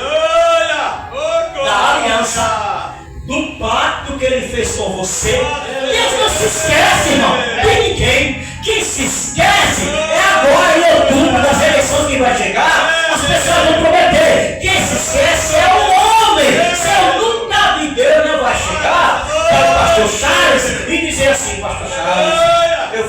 B: da aliança, do pacto que ele fez com você? Deus não se esquece, irmão, de ninguém. Quem se esquece é agora em outubro, das eleições que vai chegar, as pessoas vão prometer. Quem se esquece é o homem. Se eu nunca vi Deus, não vai chegar para o pastor Charles e dizer assim: pastor Charles, eu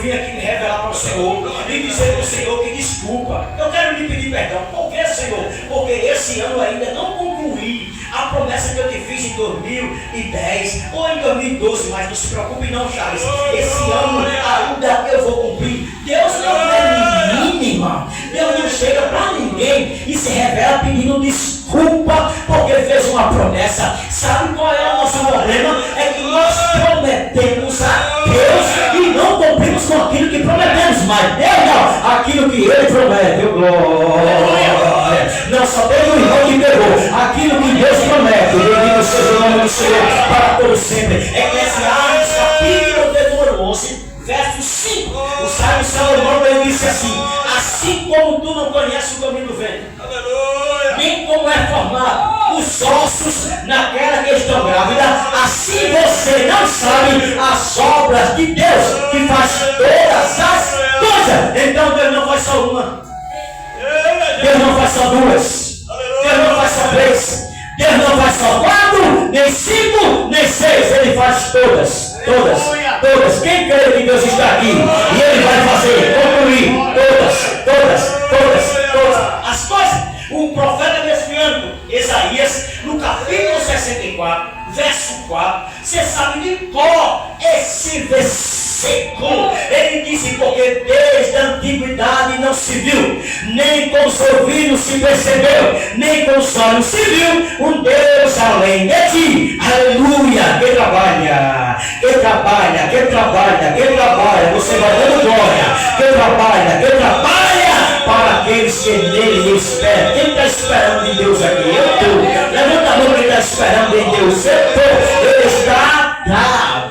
A: Senhor e dizer para o Senhor que desculpa. Eu quero lhe pedir perdão. Por que, Senhor? Porque esse ano ainda não concluí a promessa que eu te fiz em 2010 ou em 2012, mas não se preocupe não, Charles. Esse ano ainda eu vou cumprir. Deus não é mínima. Deus não chega para ninguém e se revela pedindo desculpa porque fez uma promessa. Sabe qual é o nosso problema? É que nós prometemos a Deus e não cumprimos com aquilo que prometemos. Mas Deus não, aquilo que Ele promete, glória. Não só teve um irmão que pegou aquilo que Deus promete. Bendito seja o nome do Senhor para todo sempre. Eclesiastes capítulo 11, verso 5. O sábio Salomão, ele disse assim como tu não conheces o caminho do vento, nem como é formado os ossos naquela que estão grávidas, assim você não sabe as obras de Deus, que faz todas as coisas. Então Deus não faz só uma, Deus não faz só duas, Deus não faz só três, Deus não faz só 4, nem 5, nem 6, Ele faz todas. Quem crê que Deus está aqui e Ele vai fazer, concluir todas as coisas. O profeta messiânico Isaías, no capítulo 64, verso 4, você sabe de qual esse versículo? Ele disse: porque desde a antiguidade não se viu, nem com os ouvidos se percebeu, nem com os olhos se viu um Deus além de ti. Aleluia! Quem trabalha, você vai dando glória. Quem trabalha para aqueles que nele esperam. Quem está esperando em Deus aqui? Eu estou. Levanta a mão quem está esperando em Deus. Eu estou. Ele está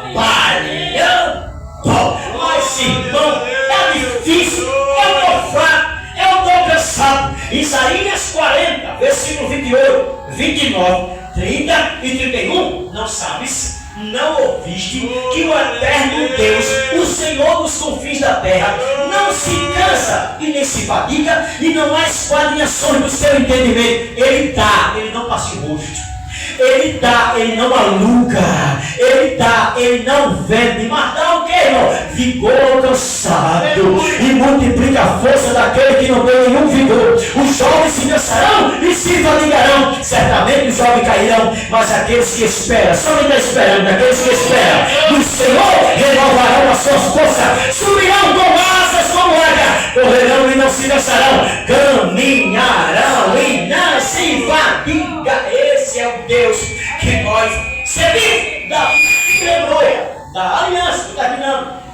A: trabalhando. Mas, irmão, é difícil. Eu estou fraco. Eu estou cansado. Isaías 40, versículo 28, 29, 30 e 31. Não sabes? Não ouviste que o eterno Deus, o Senhor dos confins da terra, não se cansa e nem se fadiga, e não há esquadrinhações do seu entendimento. Ele dá, ele não passa o rosto. Ele dá, ele não aluga. Ele dá, ele não vende. Mas dá o que, irmão? Vigor cansado. E multiplica a força daquele que não tem nenhum vigor. Os jovens se cansarão e se fadigarão. Certamente os jovens cairão, mas aqueles que esperam, só está esperando, aqueles que esperam do Senhor renovarão as suas forças, subirão com asas como águia, correrão e não se cansarão, caminharão e não se fadiga. Esse é o Deus que nós servimos, da aleluia, da aliança,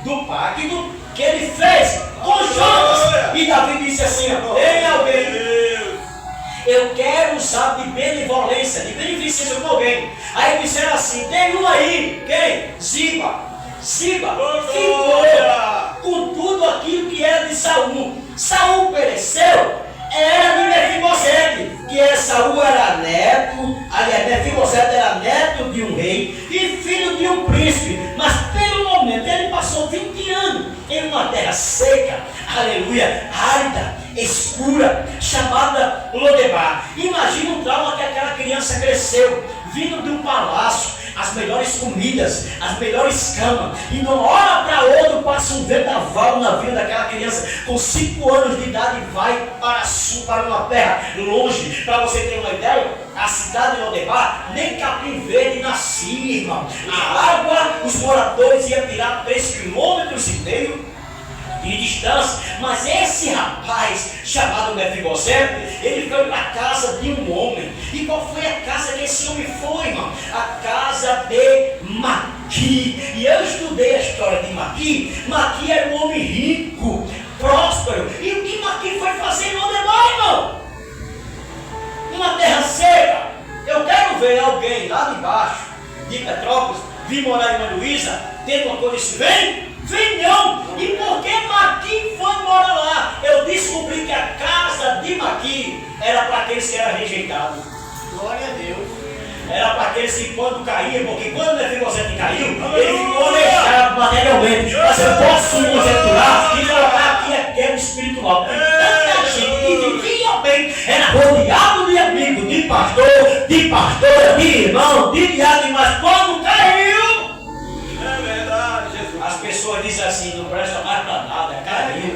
A: do pacto que ele fez com Jonas. E Davi disse assim: ei, alguém, eu quero usar de benevolência, de beneficência com alguém. Aí disseram assim: tem um aí, quem? Ziba ficou com tudo aquilo que era de Saul. Saul pereceu, era de Mefibosete, que Saul era neto, aliás, Mefibosete era neto de um rei e filho de um príncipe, mas pelo momento ele passou 20 anos em uma terra seca, aleluia, árida, escura, chamada Lodebar. Imagina o trauma que aquela criança cresceu, vindo de um palácio, as melhores comidas, as melhores camas, e de uma hora para outra passa um vendaval na vida daquela criança, com 5 anos de idade, vai para sul, para uma terra longe. Para você ter uma ideia, a cidade de Lodebar, nem capim verde nascia, irmão. A água, os moradores iam tirar 3,5 km de distância. Mas esse rapaz chamado Mefibosete, ele foi para a casa de um homem. E qual foi a casa que esse homem foi, irmão? A casa de Maqui. E eu estudei a história de Maqui. Maqui era um homem rico, próspero. E o que Maqui foi fazer em Lodebar, irmão? Uma terra seca. Eu quero ver alguém lá de baixo, de Petrópolis, vir morar em Maria Luísa, tendo uma coisa assim. Vem não! E por que Maqui foi morar lá? Eu descobri que a casa de Maqui era para aqueles que eram rejeitados.
C: Glória a Deus.
A: Era para aqueles que quando caíam, porque quando Mefibosete caiu, ele ficou aleijado materialmente. Mas eu posso conjecturar e colocar aqui a quebra espiritual. Tanta gente que vivia bem, era rodeado de amigos, de pastor, de pastora, de irmão, de diácono, mas quando caiu,
C: É verdade, Jesus.
A: as pessoas dizem assim: não presta mais para nada, caiu.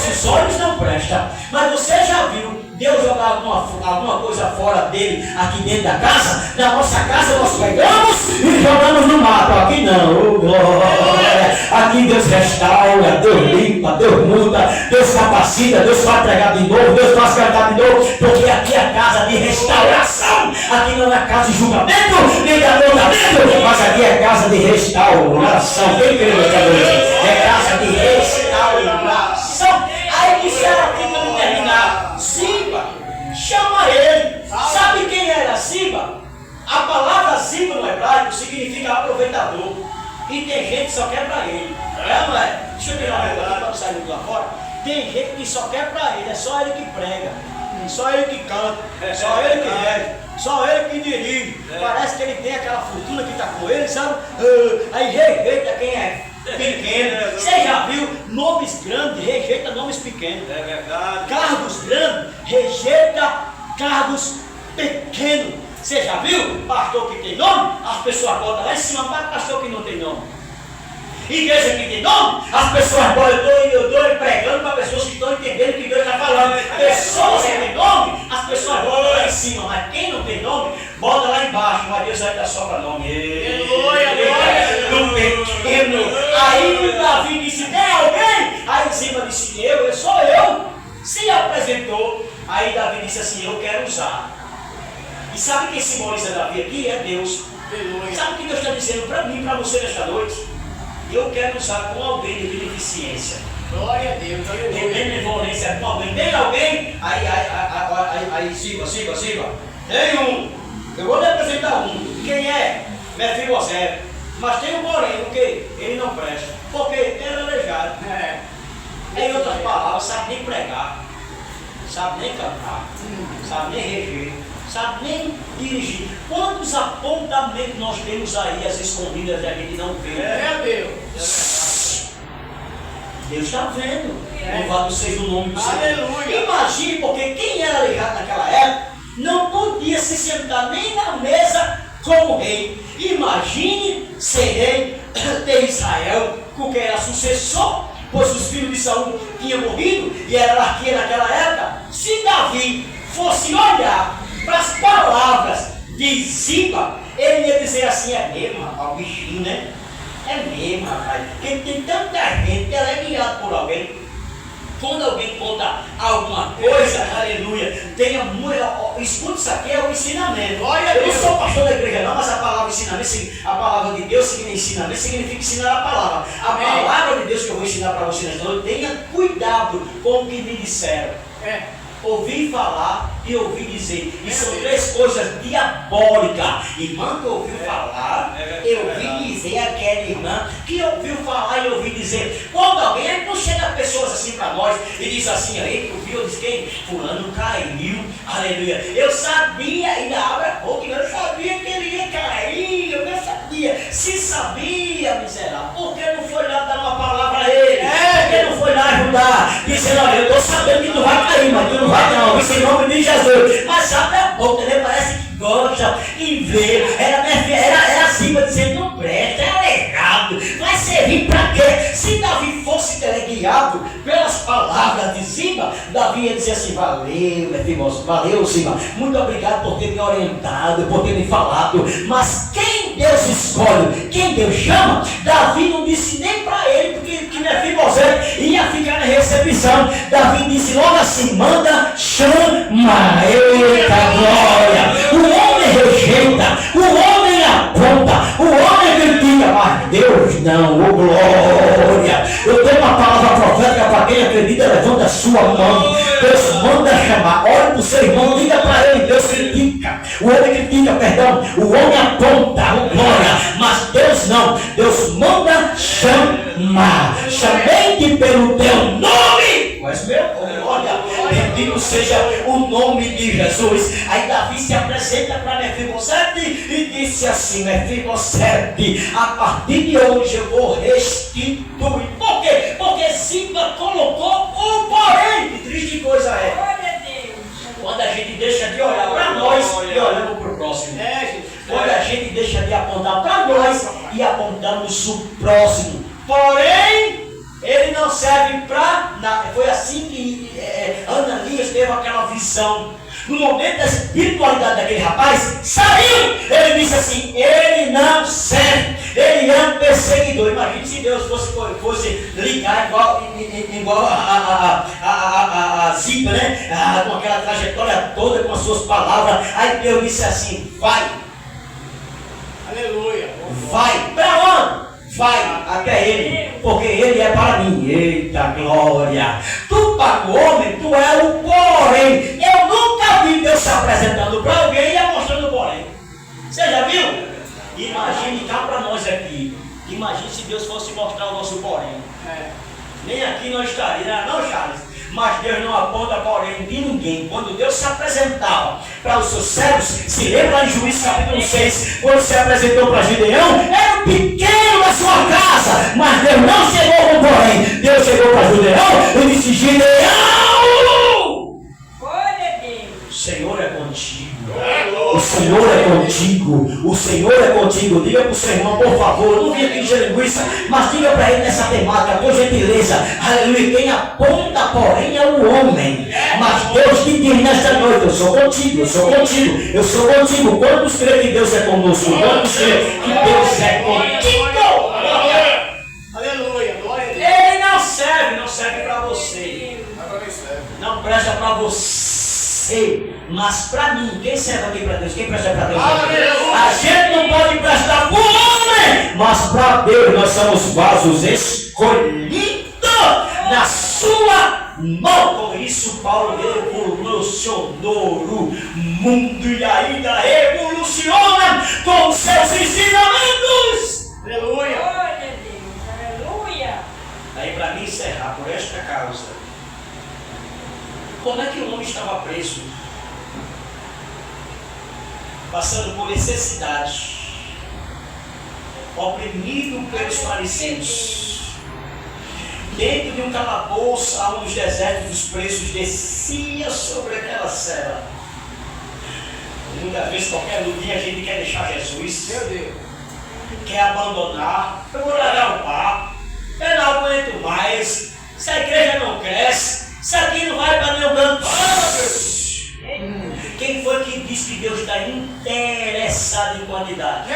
B: nossos olhos não presta. Mas você já viu Deus jogar alguma coisa fora dele aqui dentro da casa? Na nossa casa nós pegamos e jogamos no mato. Aqui não, oh, glória. Aqui Deus restaura, Deus limpa, Deus muda, Deus capacita, Deus faz pregar de novo, Deus faz cantar de novo, porque aqui é a casa de restauração. Aqui não é casa de julgamento, nem de apontamento, mas aqui é casa de restauração. Quem crê nessa noite? É casa de restauração. Aí disseram aqui para não terminar: Ziba, chama ele. Sabe quem era Ziba? A palavra Ziba no hebraico significa aproveitador. E tem gente que só quer para ele. É, não é? Deixa eu tirar uma coisa aqui para não sair lá fora. Tem gente que só quer para ele, é só ele que prega, só ele que canta, só ele que rege, só ele que dirige. Parece que ele tem aquela fortuna que está com ele, sabe? Aí rejeita quem é pequeno. Você já viu nomes grandes rejeita nomes pequenos?
C: É verdade.
B: Cargos grandes rejeita cargos pequenos. Você já viu pastor que tem nome? As pessoas botam lá em cima para pastor que não tem nome. Igreja que tem nome, as pessoas botam, eu estou pregando para pessoas que estão entendendo o que Deus está falando. Pessoas que têm nome, as pessoas botam lá em cima, mas quem não tem nome, bota lá embaixo, mas Deus vai dar só para nome. No pequeno. Aí Davi disse: tem alguém? Aí Ziba disse: eu sou eu. Se apresentou. Aí Davi disse assim: eu quero usar. E sabe quem simboliza Davi aqui? É Deus. Sabe o que Deus está dizendo para mim, para você nesta noite? Eu quero usar com alguém de beneficência.
C: Glória a Deus.
B: Tem benevolência com alguém. Tem alguém? Aí, Ziba. Tem um. Eu vou lhe apresentar um. Quem é? Mefibosete. Mas tem um porém, o quê? Ele não presta. Porque ele é aleijado. Em outras palavras, sabe nem pregar, sabe nem cantar, sabe nem reger, sabe nem dirigir. Quantos apontamentos nós temos aí, as escondidas, e a gente não vê? Deus está vendo. Louvado seja o nome do Senhor.
C: Aleluia.
B: Imagine, porque quem era aleijado naquela época não podia se sentar nem na mesa como rei. Imagine ser rei de Israel, porque era sucessor, pois os filhos de Saul tinham morrido e era hierarquia naquela época. Se Davi fosse olhar para as palavras de Ziba, ele ia dizer assim: é mesmo, rapaz, o bichinho, né? É mesmo, rapaz, porque tem tanta gente que ela é guiada por alguém. Quando alguém conta alguma coisa, aleluia, tenha muito. Escute, isso aqui é o ensinamento. Olha, eu não sou pastor da igreja, não, mas a palavra ensinamento, a palavra de Deus ensinamento significa ensinar a palavra. A palavra de Deus que eu vou ensinar para vocês nesta noite, tenha cuidado com o que me disseram. Ouvir falar e ouvir dizer. E são três coisas diabólicas. Irmã que ouviu falar, e ouvi dizer aquela irmã que ouviu falar e ouvi dizer. Quando alguém não chega pessoas assim para nós e diz assim: aí, tu viu? Eu disse: quem? Fulano caiu. Aleluia. Eu sabia, ainda abre a boca, eu sabia que ele ia cair. Eu não sabia. Se sabia, miserável, por que não foi lá dar uma palavra a ele? Por que não foi lá ajudar? Dizendo: olha, eu estou sabendo que tu vai cair, mas tu não vai não, isso em nome de Jesus. Mas abre a boca, ele parece que gosta e vê. Era assim, dizendo: não presta, é aleijado, vai servir para quê? Se Davi fosse teleguiado pelas palavras de Ziba, Davi ia dizer assim: valeu, Mefibosete, valeu, Ziba, muito obrigado por ter me orientado, por ter me falado. Mas quem Deus escolhe, quem Deus chama, Davi não disse nem para ele, porque que Mefibosete ia ficar na recepção. Davi disse logo assim: manda, chama. Eita glória! O homem rejeita, o homem aponta, o homem critica, mas Deus não, ô glória! Eu tenho uma palavra profética para quem acredita, levanta a sua mão. Deus manda chamar, olha para o seu irmão, diga para ele: Deus critica, o homem critica, perdão, o homem aponta, ô glória, mas Deus não, Deus manda chamar. Chamei-te pelo teu nome, mas meu, olha, bendito seja o nome de Jesus. Aí Davi se apresenta para Mefibosete e disse assim: Mefibosete, a partir de hoje eu vou restituir. Por quê? Porque Ziba colocou um porém. Que triste coisa é quando a gente deixa de olhar para nós e olhamos para o próximo. Quando a gente deixa de apontar para nós e apontamos o próximo. Porém, ele não serve para Foi assim que Ananias teve aquela visão. No momento da espiritualidade daquele rapaz, saiu! Ele disse assim: ele não serve, ele é um perseguidor. Imagine se Deus fosse ligar igual a Zipa, né? Com aquela trajetória toda, com as suas palavras. Aí Deus disse assim: vai,
C: Aleluia.
B: vai, para onde? Vai até ele, porque ele é para mim. Eita glória! Tu para o homem, tu é o porém. Eu nunca vi Deus se apresentando para alguém e mostrando o porém. Você já viu? Imagine cá para nós aqui. Imagine se Deus fosse mostrar o nosso porém. Nem aqui nós estaríamos, não, Charles? Mas Deus não aponta porém de ninguém. Quando Deus se apresentava para os seus servos, se lembra em Juízes capítulo 6, quando se apresentou para Gideão, era o pequeno da sua casa, mas Deus não chegou com porém. Deus chegou para Gideão e disse: Gideão, o Senhor é contigo. O Senhor é contigo, o Senhor é contigo. Diga para o seu irmão, por favor, não venha aqui encher linguiça, mas diga para ele nessa temática, por gentileza. Aleluia, quem aponta, porém, é o homem. Mas Deus te diz nesta noite: eu sou contigo, eu sou contigo, eu sou contigo. Quantos creem que Deus é conosco? Quantos creem que Deus é contigo?
C: Aleluia. Glória a Deus.
B: Ele não serve para você, não presta para você, mas para mim. Quem serve aqui para Deus? Quem presta para Deus? A gente não pode prestar para o homem, mas para Deus nós somos vasos escolhidos na sua mão. Com isso Paulo revolucionou o mundo e ainda revoluciona com seus ensinamentos.
C: Aleluia.
B: Aí para mim encerrar por esta causa, como é que o homem estava preso? Passando por necessidade, oprimido pelos fariseus, dentro de um calabouço onde os desertos dos presos descia sobre aquela cela. Muitas vezes, qualquer lugar, a gente quer deixar Jesus,
C: Meu Deus.
B: quer abandonar, eu vou largar o papo, eu não aguento mais, se a igreja não cresce, isso aqui não vai para nenhum canto. Quem foi que disse que Deus está interessado em quantidade?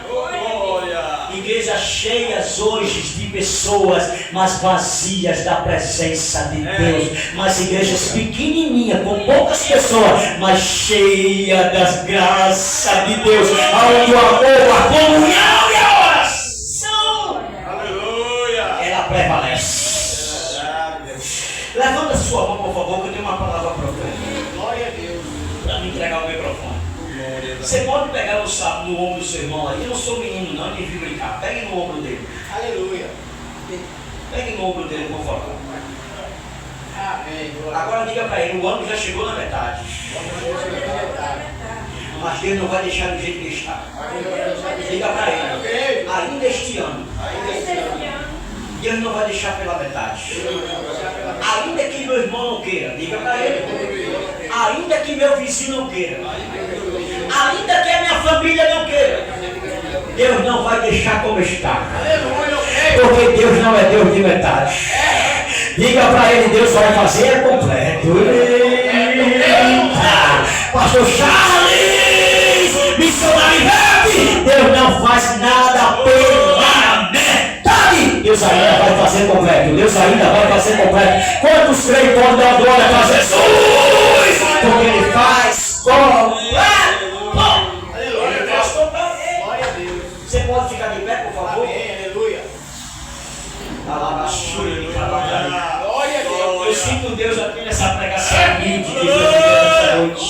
C: Glória.
B: Igrejas cheias hoje de pessoas, mas vazias da presença de Deus. Mas igrejas pequenininhas, com poucas pessoas, mas cheias das graças de Deus. Onde o amor, a comunhão e a oração,
C: Aleluia.
B: ela prevalece. Levanta a sua mão, por favor, que eu tenho uma palavra profética
C: Glória a Deus.
B: para me entregar o microfone.
C: Glória a Deus.
B: Você pode pegar no ombro do seu irmão aí. Eu não sou menino não, nem vi brincar. Pegue no ombro dele.
C: Aleluia.
B: Pegue no ombro dele, por favor.
C: Amém. Glória.
B: Agora diga para ele, o ano já chegou na metade. Mas Deus não vai deixar do jeito que está. Diga para ele, ainda este ano, Deus não vai deixar pela metade. Ainda que meu irmão não queira, diga para ele. Ainda que meu vizinho não queira. Ainda que a minha família não queira. Deus não vai deixar como está. Porque Deus não é Deus de metade. Diga para ele, Deus vai fazer completo. Eita! Pastor Charles, missionário Rap, Deus não faz nada pela metade. Deus ainda vai fazer completo. Deus ainda vai fazer completo. Quantos creem podem dar glória para Jesus? Porque Ele faz completo. Ele faz completo.
C: Glória a Deus.
B: Você pode ficar de pé, por favor?
C: Amém. Aleluia. Glória a Deus.
B: Eu sinto Deus aqui nessa pregação humilde de Deus nessa noite.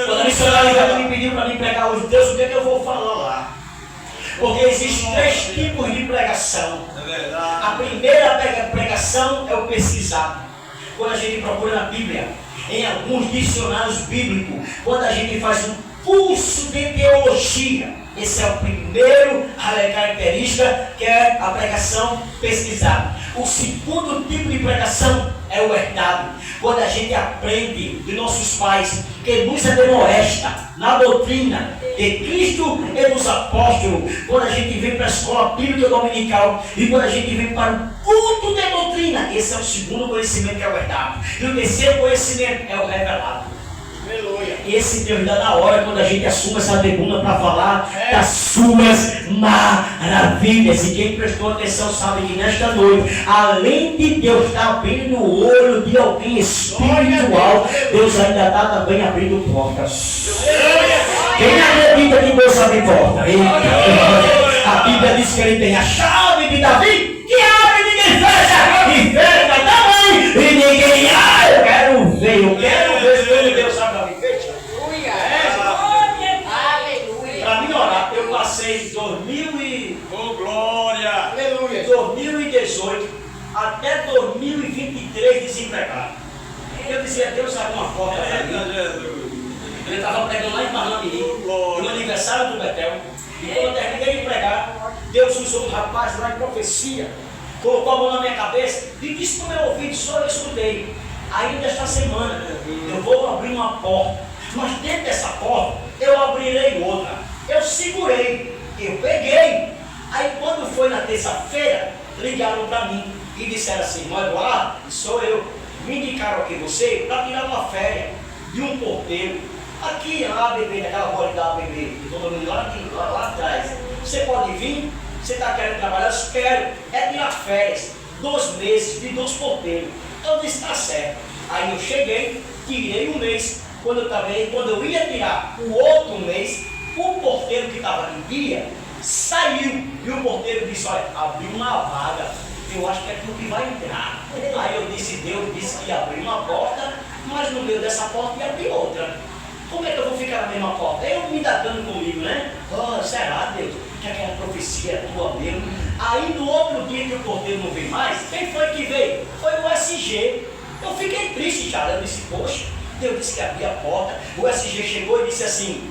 B: Quando a missionária me pediu para me pregar hoje, Deus, o que é que eu vou falar lá? Porque existem 3 tipos de pregação.
C: É verdade.
B: A primeira pregação é o pesquisado. Quando a gente procura na Bíblia, em alguns dicionários bíblicos, quando a gente faz um curso de teologia, esse é o primeiro característica, que é a pregação pesquisada. O segundo tipo de pregação é o herdado, quando a gente aprende de nossos pais, que nos admoesta na doutrina de Cristo e dos apóstolos, quando a gente vem para a escola bíblica dominical e quando a gente vem para o culto de doutrina doutrina. Esse é o segundo conhecimento que é o herdado. E o terceiro conhecimento é o revelado.
C: Aleluia.
B: Esse Deus dá na hora quando a gente assume essa tribuna para falar das suas maravilhas. E quem prestou atenção sabe que nesta noite, além de Deus estar abrindo o olho de alguém espiritual, Deus ainda está também abrindo portas. Quem acredita que Deus abre portas? A Bíblia diz que ele tem a chave de Davi, que abre e ninguém fecha, e fecha também e ninguém abre. Eu quero ver como Deus abre e fecha.
C: Aleluia.
B: Para mim orar, eu passei 2018 até 2023 desempregado. Eu dizia, Deus abre uma porta para mim. Ele estava pregando lá em Parnamirim, no aniversário do Betel. E quando eu terminei de pregar, Deus usou um rapaz lá em profecia, colocou a mão na minha cabeça e disse no meu ouvido, só eu escutei. Ainda esta semana eu vou abrir uma porta, mas dentro dessa porta eu abrirei outra. Eu segurei, eu peguei. Aí quando foi na terça-feira, ligaram para mim e disseram assim, irmão Eduardo, sou eu. Me indicaram aqui você para tirar uma férias de um porteiro. Aqui na ABB, naquela rua da ABB, lá atrás. Você pode vir? Você está querendo trabalhar? Eu quero. É tirar férias. 2 meses de 2 porteiros. Eu disse, está certo. Aí eu cheguei, tirei um mês. Quando eu ia tirar o outro mês, o porteiro que estava em dia saiu. E o porteiro disse, olha, abriu uma vaga. Eu acho que é tu que vai entrar. Aí eu disse, Deus disse que ia abrir uma porta, mas no meio dessa porta ia abrir outra. Como é que eu vou ficar na mesma porta? Eu me datando comigo, né? Oh, será, Deus, que aquela profecia é tua mesmo? Aí no outro dia que o porteiro não veio mais, quem foi que veio? Foi o SG. Eu fiquei triste já. Eu disse, poxa, Deus disse que abria a porta. O SG chegou e disse assim,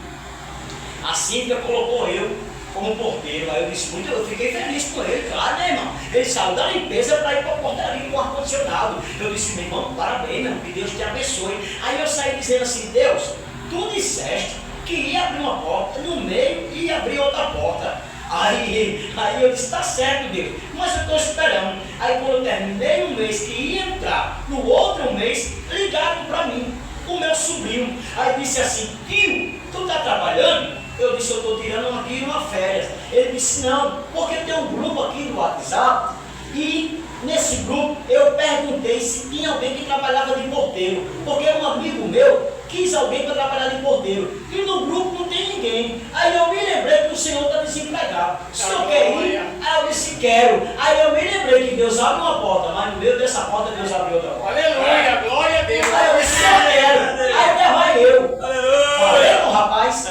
B: a Cíntia colocou eu como porteiro. Aí eu disse, eu fiquei feliz com ele, claro, né, irmão? Ele saiu da limpeza para ir para a portaria com o ar-condicionado. Eu disse, meu irmão, parabéns, meu, que Deus te abençoe. Aí eu saí dizendo assim, Deus, tu disseste que ia abrir uma porta no meio e ia abrir outra porta. Aí eu disse, tá certo, Deus, mas eu estou esperando. Aí quando eu terminei um mês que ia entrar, no outro mês, ligaram para mim, o meu sobrinho. Aí disse assim, tio, tu tá trabalhando? Eu disse, eu estou tirando aqui uma férias. Ele disse, não, porque tem um grupo aqui no WhatsApp e nesse grupo eu perguntei se tinha alguém que trabalhava de porteiro, porque um amigo meu quis alguém para trabalhar de porteiro e no grupo não tem ninguém. Aí eu me lembrei que o Senhor está desempregado. O Senhor quer ir? Aí eu disse, quero. Aí eu me lembrei que Deus abre uma porta, mas no meio dessa porta Deus abre outra porta.
C: Aleluia, glória a Deus.
B: Aí eu disse, eu quero. Aí até vai eu. Falei com o rapaz,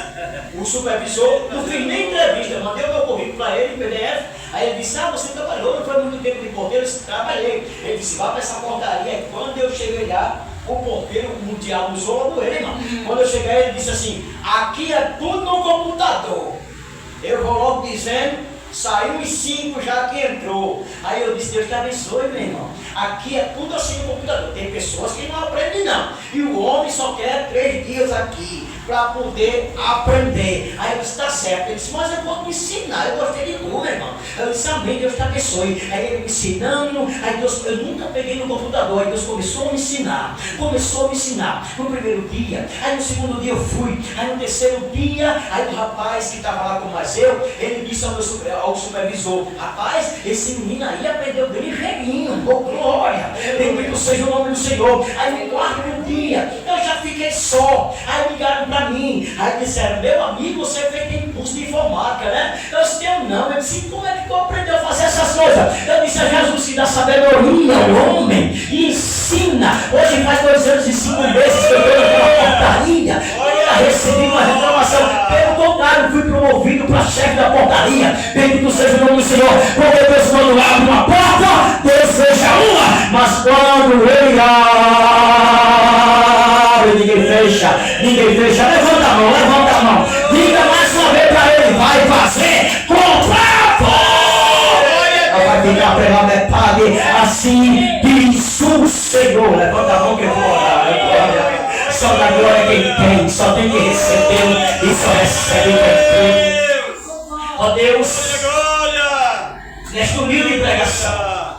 B: o supervisor, não fiz nem entrevista, mandei o meu currículo para ele, PDF. Aí ele disse, você trabalhou, não foi muito tempo de porteiro? Eu disse, trabalhei. Ele disse, vá para essa portaria. E quando eu cheguei lá, o porteiro, o diabo usou a ele, irmão. Quando eu cheguei, ele disse assim, aqui é tudo no computador. Eu vou logo dizendo, saiu os 5 já que entrou. Aí eu disse, Deus te abençoe, meu irmão. Aqui é tudo assim no computador. Tem pessoas que não aprendem não. E o homem só quer 3 dias aqui para poder aprender. Aí eu disse, tá certo. Ele disse, mas eu vou te ensinar. Eu gostei de tu, meu irmão. Eu disse, amém, Deus te abençoe. Aí ele me ensinando. Aí Deus, eu nunca peguei no computador. Aí Deus começou a me ensinar. No primeiro dia. Aí no segundo dia eu fui. Aí no terceiro dia, aí o rapaz que estava lá com mais ele disse ao supervisor, rapaz, esse menino aí aprendeu bem ligeirinho. Oh, glória. Bendito seja o nome do Senhor. Aí no quarto dia, eu já fiquei só. Aí ligaram para mim. Aí disseram, meu amigo, você fez curso de informática, né? Eu disse, eu não. Eu disse, como é que tu aprendeu a fazer essas coisas? Eu disse, a Jesus que dá sabedoria ao homem e ensina. Hoje faz 2 anos e 5 meses que eu estou naquela portaria. Eu recebi uma reclamação. Pelo contrário, fui promovido para chefe da portaria. Bendito seja o nome do Senhor. Porque Deus, quando abre uma porta, Deus fecha uma. Mas quando Ele abre, ninguém fecha. Levanta a mão. Diga mais uma vez para Ele, vai fazer completo. Vai ficar pela metade. Assim diz o Senhor. Levanta a mão que eu vou orar. Só da glória quem tem, só tem que receber e só recebe quem tem. Ó Deus, nesta humilde pregação,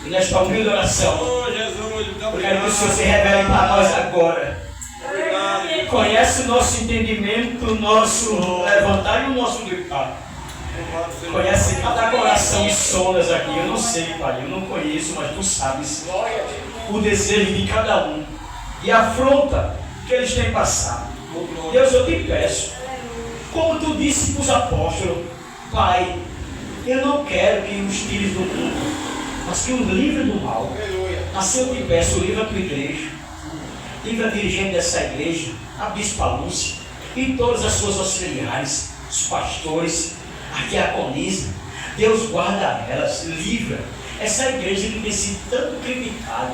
B: E nesta humilde oração,
C: Oh, Jesus, muito
B: eu quero que o
C: obrigado.
B: Senhor se revele para nós agora.
C: Obrigado.
B: Conhece o nosso entendimento, o nosso levantar e o nosso gritar.
C: Louvado seja
B: Conhece cada coração e sondas aqui. Eu não sei, Pai, eu não conheço, mas Tu sabes o desejo de cada um e a afronta que eles têm passado. Deus, eu te peço, como Tu disse para os apóstolos, Pai, eu não quero que os tires do mundo, mas que os livre do mal.
C: Aleluia.
B: Assim eu te peço, livra a tua igreja, livra a dirigente dessa igreja, a Bispa Lúcia e todas as suas auxiliares, os pastores, a diaconisa. Deus guarda elas, livra essa igreja que tem sido tanto criticada,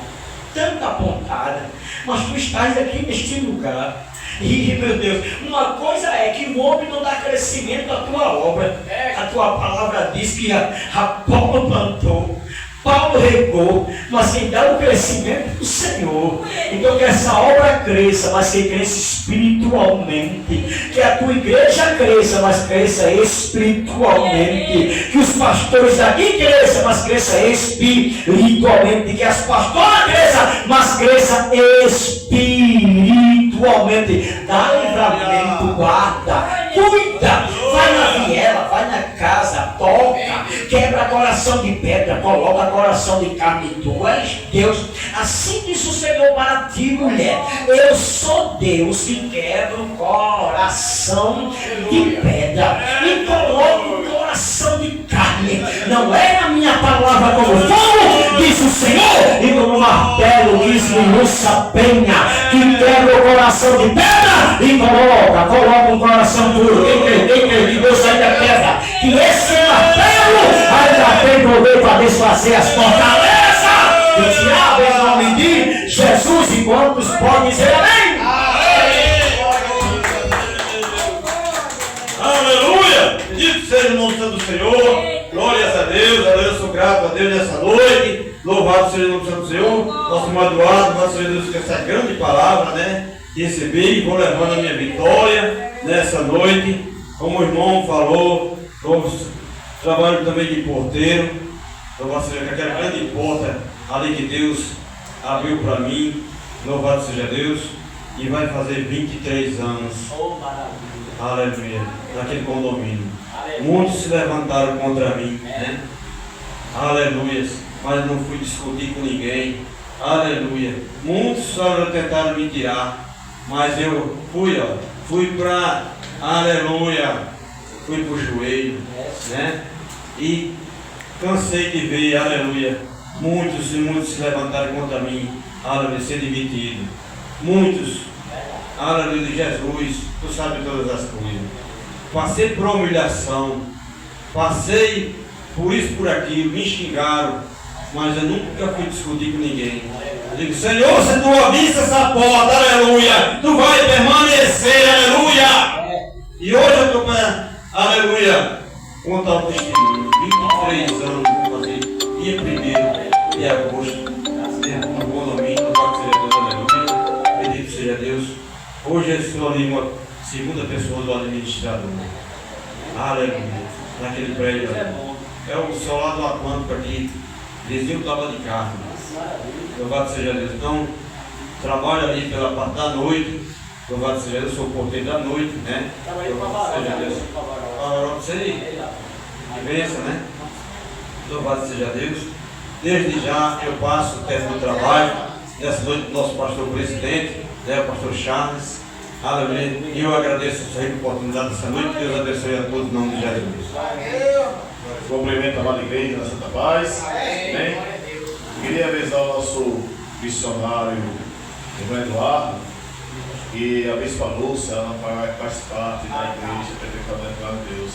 B: tanto apontada, mas Tu estás aqui neste lugar. E, meu Deus, uma coisa é que o homem não dá crescimento à Tua obra. A Tua palavra diz que a Paulo plantou, Paulo regou, mas quem dá o crescimento é o Senhor. Então que essa obra cresça, mas que cresça espiritualmente. Que a Tua igreja cresça, mas cresça espiritualmente. Que os pastores daqui cresçam, mas cresça espiritualmente. Que as pastoras cresçam, mas cresça espiritualmente. Dá livramento, guarda, cuida. Vai na viela, vai na casa, toca, quebra coração de pedra, coloca coração de carne. Tu és Deus. Assim diz o Senhor para ti, mulher. Eu sou Deus que quebra o coração de pedra e coloca o coração de carne. Não é a minha palavra como fogo, diz o Senhor, e como martelo diz Lúcia Penha, que quebra o coração de pedra e coloca um coração puro. Quem que Deus ainda quebra, que esse martelo ainda tem poder para desfazer as fortalezas do diabo em nome de Jesus. E quantos podem dizer amém?
D: Aleluia! Bendito seja o nome santo do Senhor. Glórias a Deus. Eu sou grato a Deus nessa noite. Louvado seja o nome santo do Senhor. Nosso irmão Eduardo, nosso Senhor Deus, que essa grande palavra, né? Recebi e vou levando a minha vitória nessa noite. Como o irmão falou, trabalho também de porteiro. Louvado seja aquela grande porta ali que Deus abriu para mim. Louvado seja Deus. E vai fazer 23 anos.
B: Oh, maravilha.
D: Aleluia. Naquele condomínio. Muitos se levantaram contra mim, né? Aleluia. Mas não fui discutir com ninguém. Aleluia. Muitos só tentaram me tirar. Mas eu fui para, aleluia, fui para o joelho, né? E cansei de ver, aleluia, muitos se levantaram contra mim, aleluia, ser demitido. Muitos, aleluia, de Jesus, tu sabe todas as coisas. Passei por humilhação, passei por isso, por aquilo, me xingaram, mas eu nunca fui discutir com ninguém. Eu digo, Senhor, se tu abrisse essa porta, aleluia, tu vai permanecer, aleluia. E hoje eu estou para, aleluia, contar o testemunho. 23 anos, vou fazer dia 1º de agosto, no condomínio, no Parque Seja Deus, aleluia. Bendito seja Deus. Hoje eu estou ali uma segunda pessoa do administrador. Aleluia. Naquele prédio ali. É o solar do Atlântico aqui, vizinho estava de carro. Louvado seja Deus. Então, trabalho ali pela parte da noite. Louvado seja Deus, sou porteiro da noite, né? Louvado seja Deus. Pavarão, sei. Que bênção, né? Louvado seja Deus. Desde já eu passo o tempo do trabalho. Nessa noite, nosso pastor presidente, né? O pastor Charles. Aleluia. E eu agradeço a oportunidade dessa noite. Deus abençoe a todos em nome de Jesus.
E: Cumprimento a amada igreja da Santa Paz. Amém? Queria avisar o nosso missionário irmão Eduardo e a Bispa Lúcia, ela faz parte da igreja perfeitamente lá de Deus.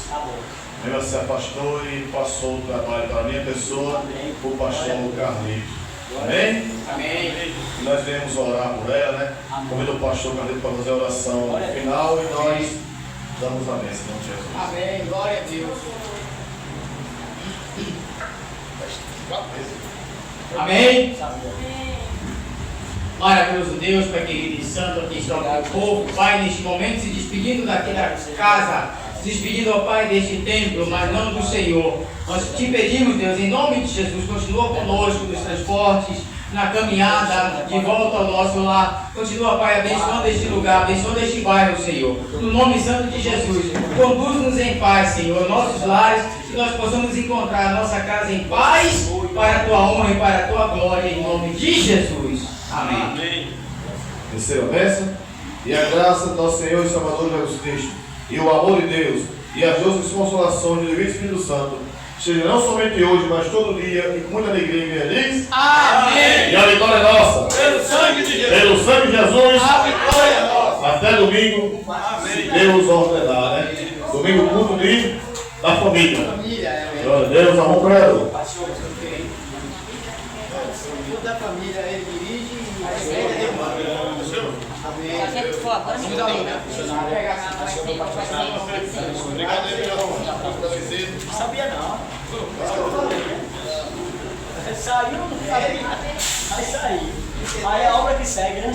E: Ela se afastou e passou o trabalho para a minha pessoa, o pastor Carlito. Amém?
C: Amém.
E: E nós viemos orar por ela, né? Convido o pastor Carlito para fazer a oração final e nós damos a bênção em nome de Jesus.
C: Amém. Glória a Deus.
B: Amém? Maravilhoso Deus, Pai querido e santo, aqui está o teu povo, Pai, neste momento se despedindo daquela casa
F: despedindo, ó Pai, deste templo, mas não do Senhor. Nós te pedimos, Deus, em nome de Jesus, continua conosco nos transportes, na caminhada, de volta ao nosso lar. Continua, Pai, abençoando este lugar, abençoando este bairro, Senhor. No nome santo de Jesus, conduz-nos em paz, Senhor, nossos lares, que nós possamos encontrar a nossa casa em paz, para a Tua honra e para a Tua glória, em nome de Jesus. Amém.
E: Terceira bênção. E a graça do nosso Senhor e Salvador Jesus Cristo, e o amor de Deus, e as doces consolações do Divino Espírito Santo, seja não somente hoje, mas todo dia, e com muita alegria e feliz.
F: Amém.
E: E a vitória é nossa.
C: Pelo sangue de Jesus.
E: Pelo sangue de Jesus.
F: A vitória é nossa.
E: Até domingo, se Deus ordenar, né? Domingo culto da família. Glória a Deus, amor para ela.
F: Da família, ele dirige e a igreja ele manda. Amém.
G: Se for agora, não tem, né?
E: Obrigado aí pela visita.
A: Não sabia não. Saiu, não sabia. Vai sair. Aí é a obra que segue, né?